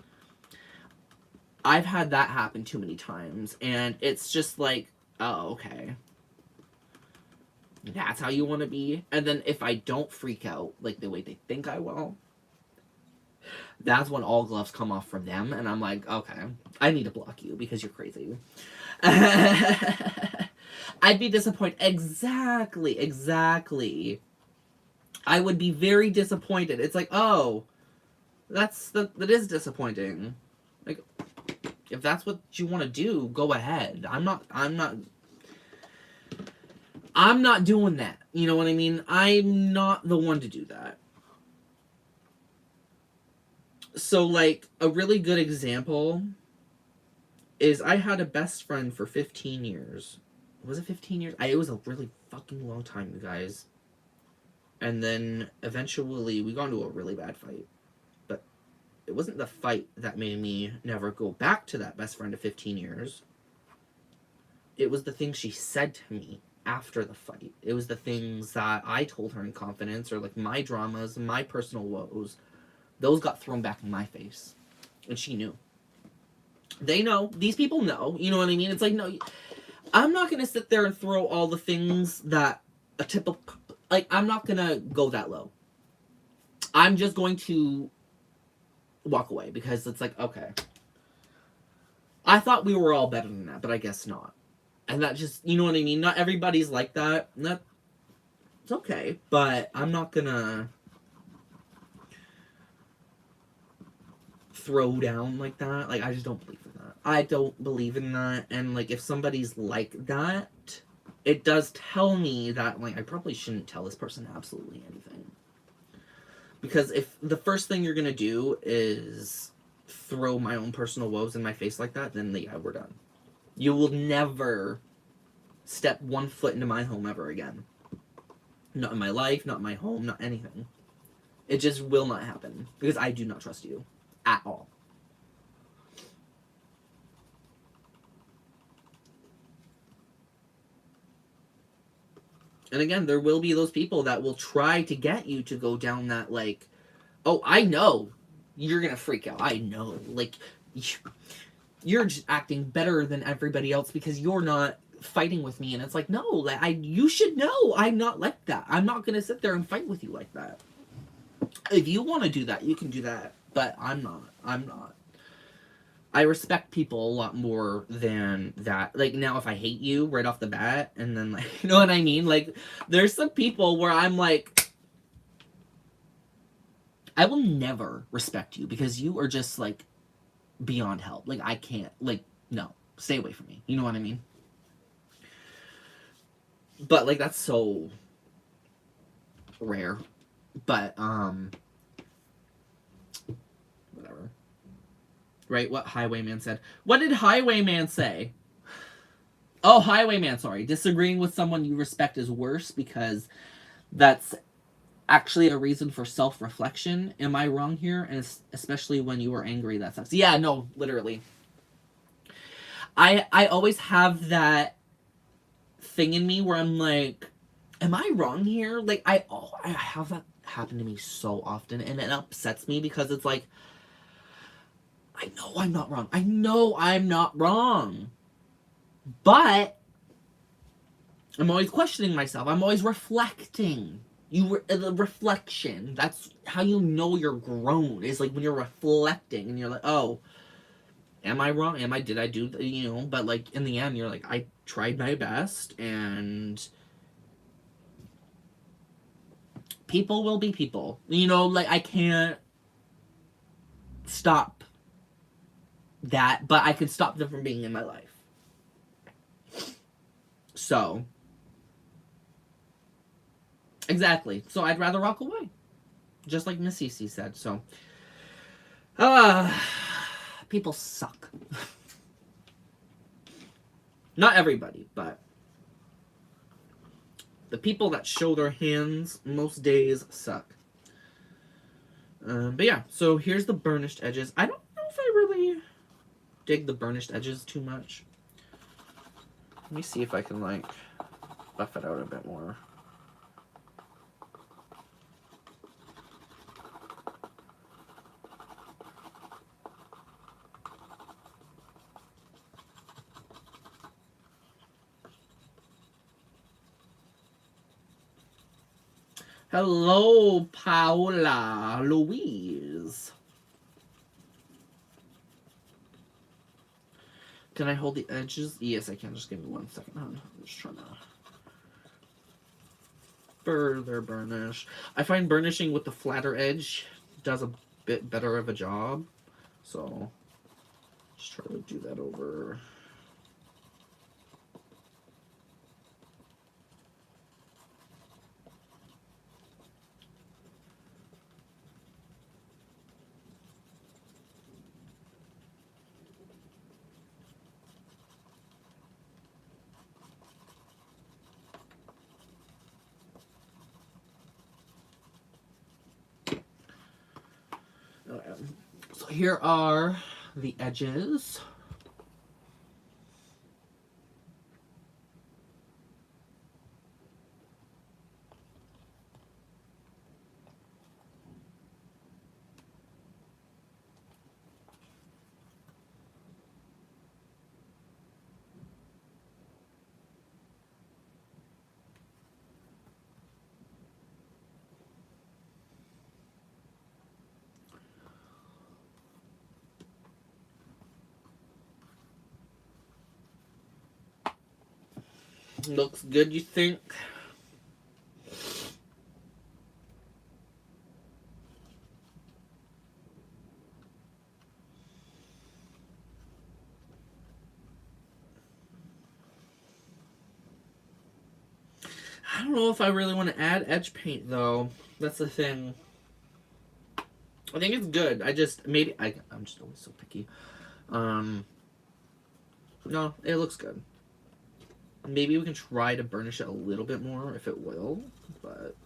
I've had that happen too many times, and it's just like, oh, okay. That's how you want to be? And then if I don't freak out like the way they think I will, that's when all gloves come off from them, and I'm like, okay, I need to block you because you're crazy. I'd be disappointed. Exactly. I would be very disappointed. It's like, oh, that is disappointing. Like, if that's what you want to do, go ahead. I'm not doing that. You know what I mean? I'm not the one to do that. So, like, a really good example is I had a best friend for 15 years. Was it 15 years? It was a really fucking long time, you guys. And then, eventually, we got into a really bad fight. But it wasn't the fight that made me never go back to that best friend of 15 years. It was the things she said to me after the fight. It was the things that I told her in confidence, or, like, my dramas, my personal woes. Those got thrown back in my face. And she knew. They know. These people know. You know what I mean? It's like, no, I'm not going to sit there and throw all the things that a typical... Like, I'm not going to go that low. I'm just going to walk away because it's like, okay. I thought we were all better than that, but I guess not. And that just, you know what I mean? Not everybody's like that. It's okay, but I'm not going to throw down like that. Like, I just don't believe in that. I don't believe in that. And, like, if somebody's like that, it does tell me that, like, I probably shouldn't tell this person absolutely anything. Because if the first thing you're going to do is throw my own personal woes in my face like that, then, yeah, we're done. You will never step one foot into my home ever again. Not in my life, not in my home, not anything. It just will not happen. Because I do not trust you. At all. And again, there will be those people that will try to get you to go down that, like, oh, I know you're going to freak out. I know. Like, you're just acting better than everybody else because you're not fighting with me. And it's like, no, like, you should know I'm not like that. I'm not going to sit there and fight with you like that. If you want to do that, you can do that. But I'm not. I respect people a lot more than that. Like, now if I hate you right off the bat, and then, like, you know what I mean? Like, there's some people where I'm like, I will never respect you because you are just, like, beyond help. Like, I can't. Like, no. stay away from me. You know what I mean? But, like, that's so rare. But, whatever. Right, what Highwayman said. What did Highwayman say? Oh, Highwayman, sorry. Disagreeing with someone you respect is worse because that's actually a reason for self-reflection. Am I wrong here? And especially when you are angry, that sucks. Yeah, no, literally. I always have that thing in me where I'm like, am I wrong here? Like, I have that happen to me so often, and it upsets me because it's like, I know I'm not wrong. I know I'm not wrong. But I'm always questioning myself. I'm always reflecting. The reflection. That's how you know you're grown. Is like when you're reflecting and you're like, oh, am I wrong? Did I do, but like in the end, you're like, I tried my best and people will be people. Like I can't stop that, but I can stop them from being in my life. So, exactly. So I'd rather walk away. Just like Miss Cece said. So, people suck. Not everybody, but the people that show their hands most days suck. But yeah, so here's the burnished edges. I don't know if I really dig the burnished edges too much. Let me see if I can, like, buff it out a bit more. Hello, Paula Louise. Can I hold the edges? Yes, I can. Just give me 1 second. I'm just trying to further burnish. I find burnishing with the flatter edge does a bit better of a job. So, just try to do that over. So here are the edges. Looks good, you think? I don't know if I really want to add edge paint, though. That's the thing. I think it's good. I'm just always so picky. No, it looks good. Maybe we can try to burnish it a little bit more if it will, but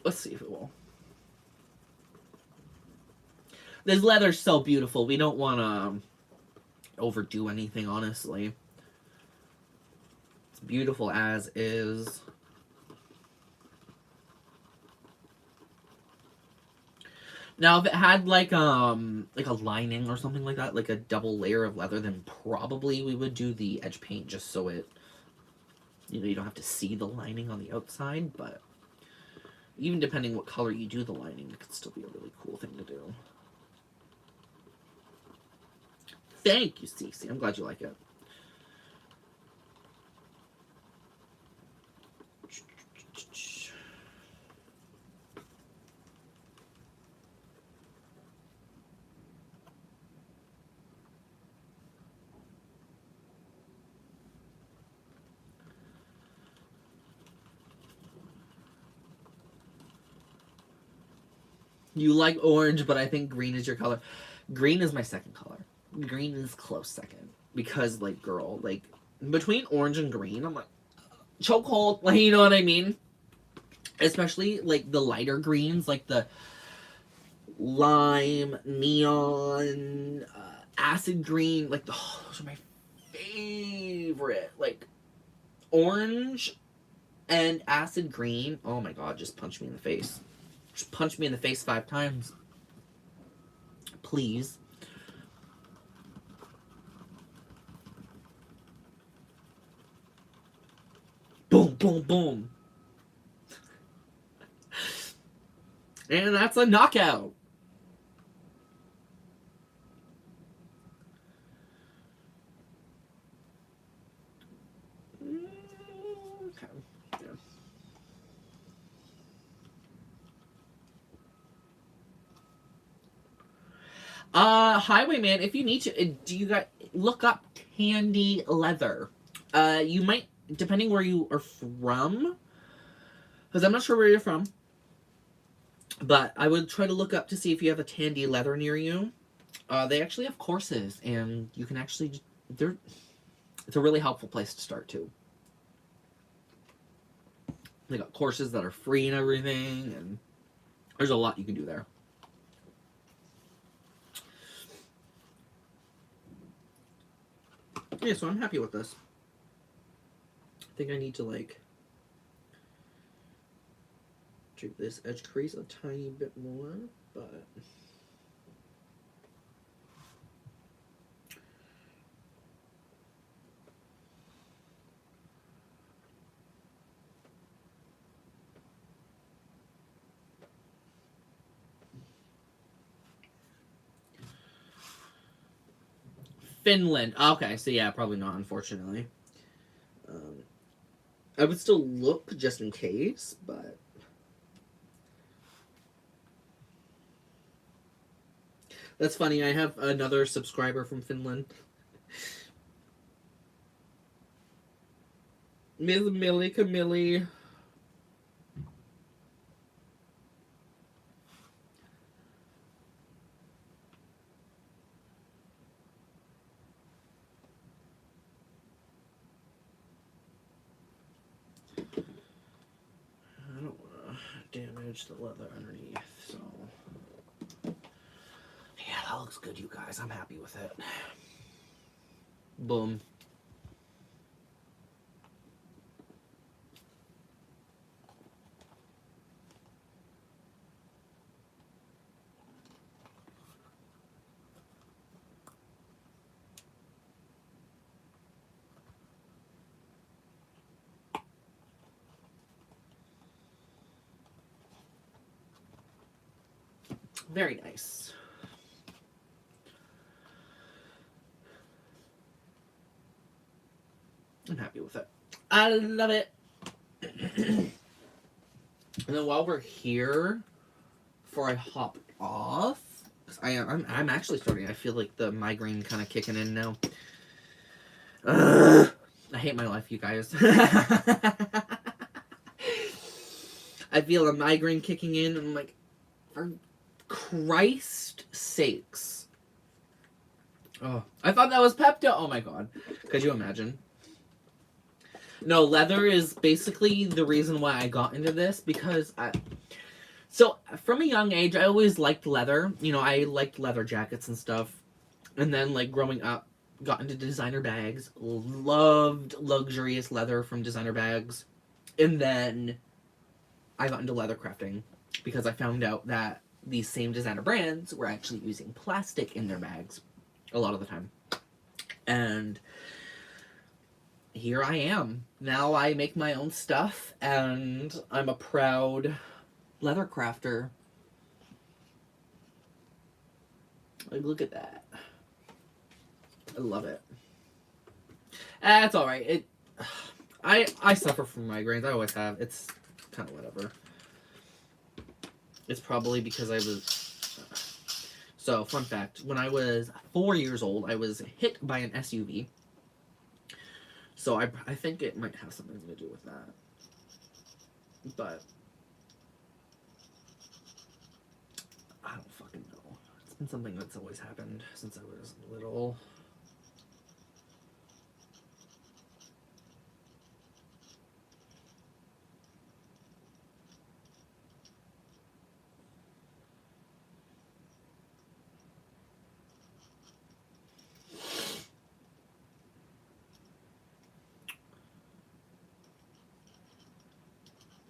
let's see if it will. This leather's so beautiful. We don't want to overdo anything, honestly. It's beautiful as is. Now, if it had like a lining or something like that, like a double layer of leather, then probably we would do the edge paint just so it, you don't have to see the lining on the outside. But even depending what color you do the lining, it could still be a really cool thing to do. Thank you, Cece. I'm glad you like it. You like orange, but I think green is your color. Green is my second color. Green is close second. Because, like, girl, like, between orange and green, I'm like, chokehold. Like, you know what I mean? Especially, like, the lighter greens, like the lime, neon, acid green. Like, those are my favorite. Like, orange and acid green. Oh my god, just punch me in the face. Just punch me in the face 5 times. Please. Boom, boom, boom. And that's a knockout. Okay. Highwayman, if you need to, do you guys look up Tandy Leather? You might, depending where you are from, because I'm not sure where you're from, but I would try to look up to see if you have a Tandy Leather near you. They actually have courses, and you can actually, it's a really helpful place to start, too. They got courses that are free and everything, and there's a lot you can do there. Yeah, so I'm happy with this. I think I need to, like, treat this edge crease a tiny bit more, but... Finland. Okay, so yeah, probably not, unfortunately. I would still look just in case, but... That's funny, I have another subscriber from Finland. Ms. Millie Camilli. I don't want to damage the leather underneath, so... Yeah, that looks good, you guys. I'm happy with it. Boom. Very nice. I'm happy with it. I love it. And then while we're here, before I hop off, because I'm actually starting. I feel like the migraine kind of kicking in now. I hate my life, you guys. I feel a migraine kicking in, and I'm like, for Christ's sakes. Oh, I thought that was Pepto. Oh my god. Could you imagine? No, leather is basically the reason why I got into this, because so from a young age, I always liked leather. You know, I liked leather jackets and stuff. And then, like, growing up, got into designer bags. Loved luxurious leather from designer bags. And then I got into leather crafting because I found out that these same designer brands were actually using plastic in their bags a lot of the time. And here I am. Now I make my own stuff, and I'm a proud leather crafter. Like, look at that. I love it. That's alright. I suffer from migraines. I always have. It's kind of whatever. It's probably because I was... So, fun fact. When I was 4 years old, I was hit by an SUV. So, I think it might have something to do with that. But... It's something that's always happened since I was little.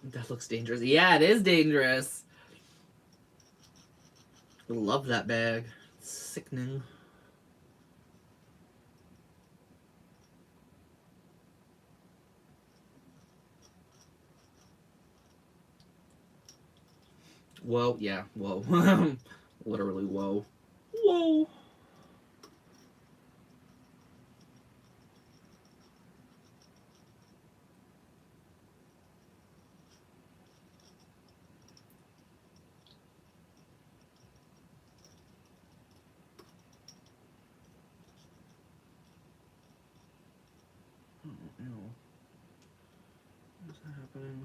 That looks dangerous. Yeah, it is dangerous. I love that bag. It's sickening. Whoa, yeah, whoa. Literally, whoa. Whoa. Oh, no. What's happening?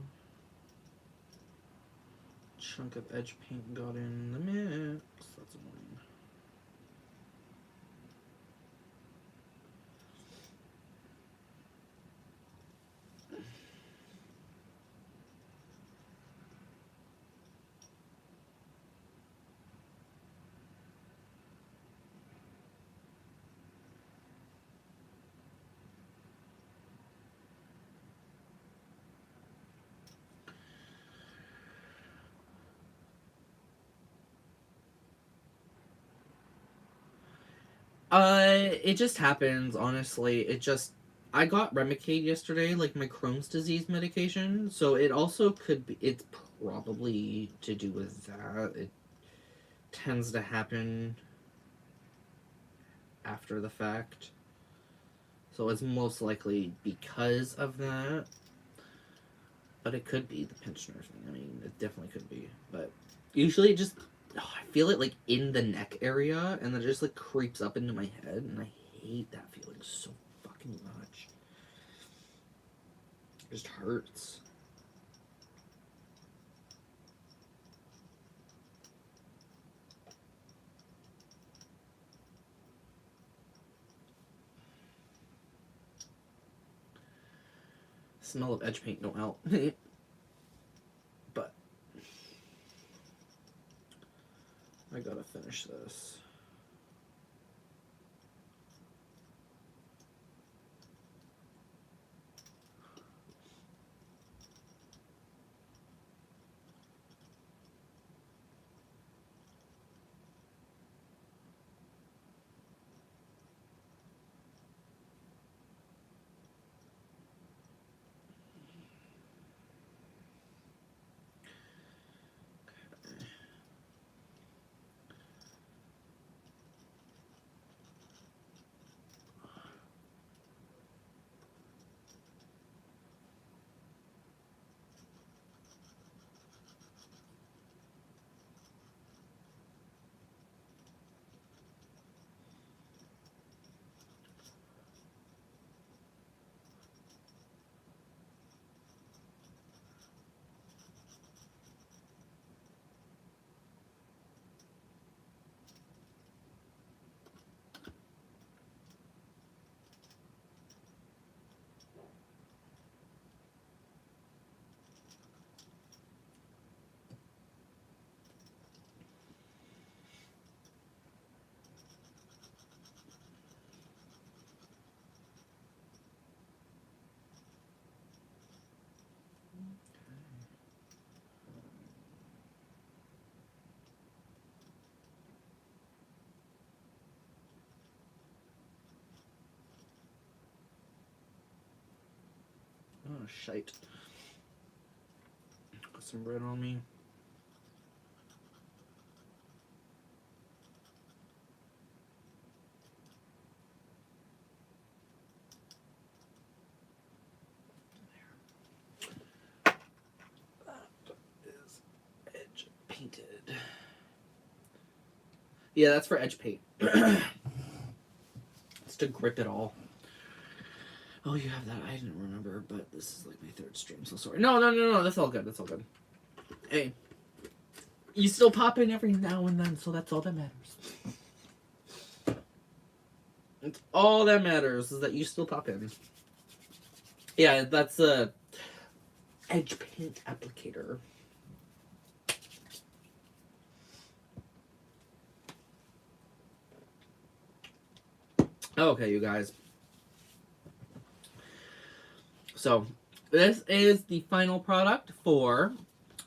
Chunk of edge paint got in the mix. That's annoying. It just happens, honestly. I got Remicade yesterday, like my Crohn's disease medication, so it also could be, it's probably to do with that. It tends to happen after the fact. So it's most likely because of that. But it could be the pinched nerve thing. I mean, it definitely could be. But usually it just, I feel it like in the neck area, and then it just like creeps up into my head, and I hate that feeling so fucking much. It just hurts. Smell of edge paint don't help. But I gotta finish this. Oh, shite. Got some bread on me. Painted. Yeah, that's for edge paint. It's to grip it all. Oh, you have that. I didn't remember, but this is like my third stream, so sorry. No, that's all good. That's all good. Hey. You still pop in every now and then, so that's all that matters. It's all that matters is that you still pop in. Yeah, that's a edge paint applicator. Okay, you guys. So, this is the final product for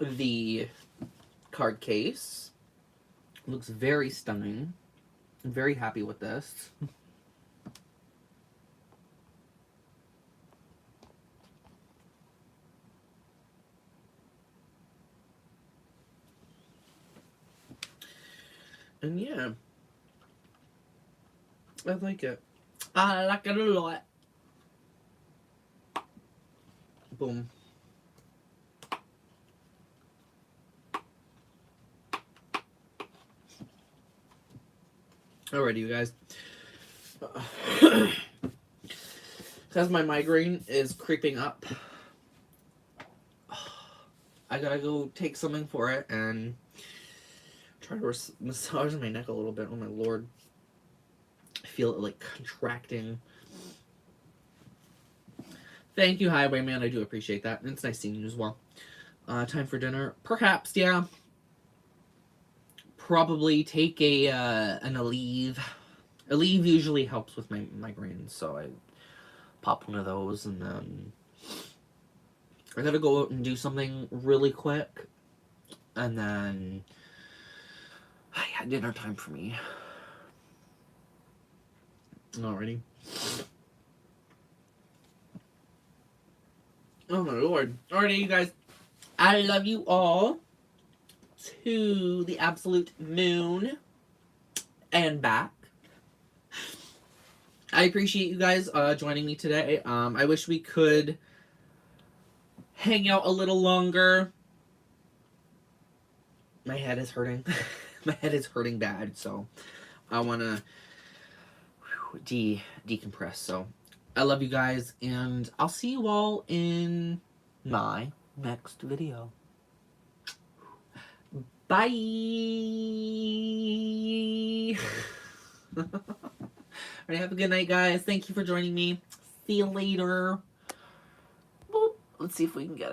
the card case. Looks very stunning. I'm very happy with this. And yeah, I like it. I like it a lot. Boom. Alrighty, you guys. Because my migraine is creeping up, I gotta go take something for it and try to massage my neck a little bit. Oh my lord. I feel it like contracting. Thank you, Highwayman. I do appreciate that. And it's nice seeing you as well. Time for dinner. Perhaps, yeah. Probably take a an Aleve. Aleve usually helps with my migraines, so I pop one of those, and then I gotta go out and do something really quick, and then yeah, dinner time for me. Alrighty. Oh my lord. Alrighty, you guys. I love you all to the absolute moon and back. I appreciate you guys joining me today. I wish we could hang out a little longer. My head is hurting. My head is hurting bad, so I want to decompress. So I love you guys, and I'll see you all in my next video. Bye. Alright, have a good night, guys. Thank you for joining me. See you later. Boop. Let's see if we can get it.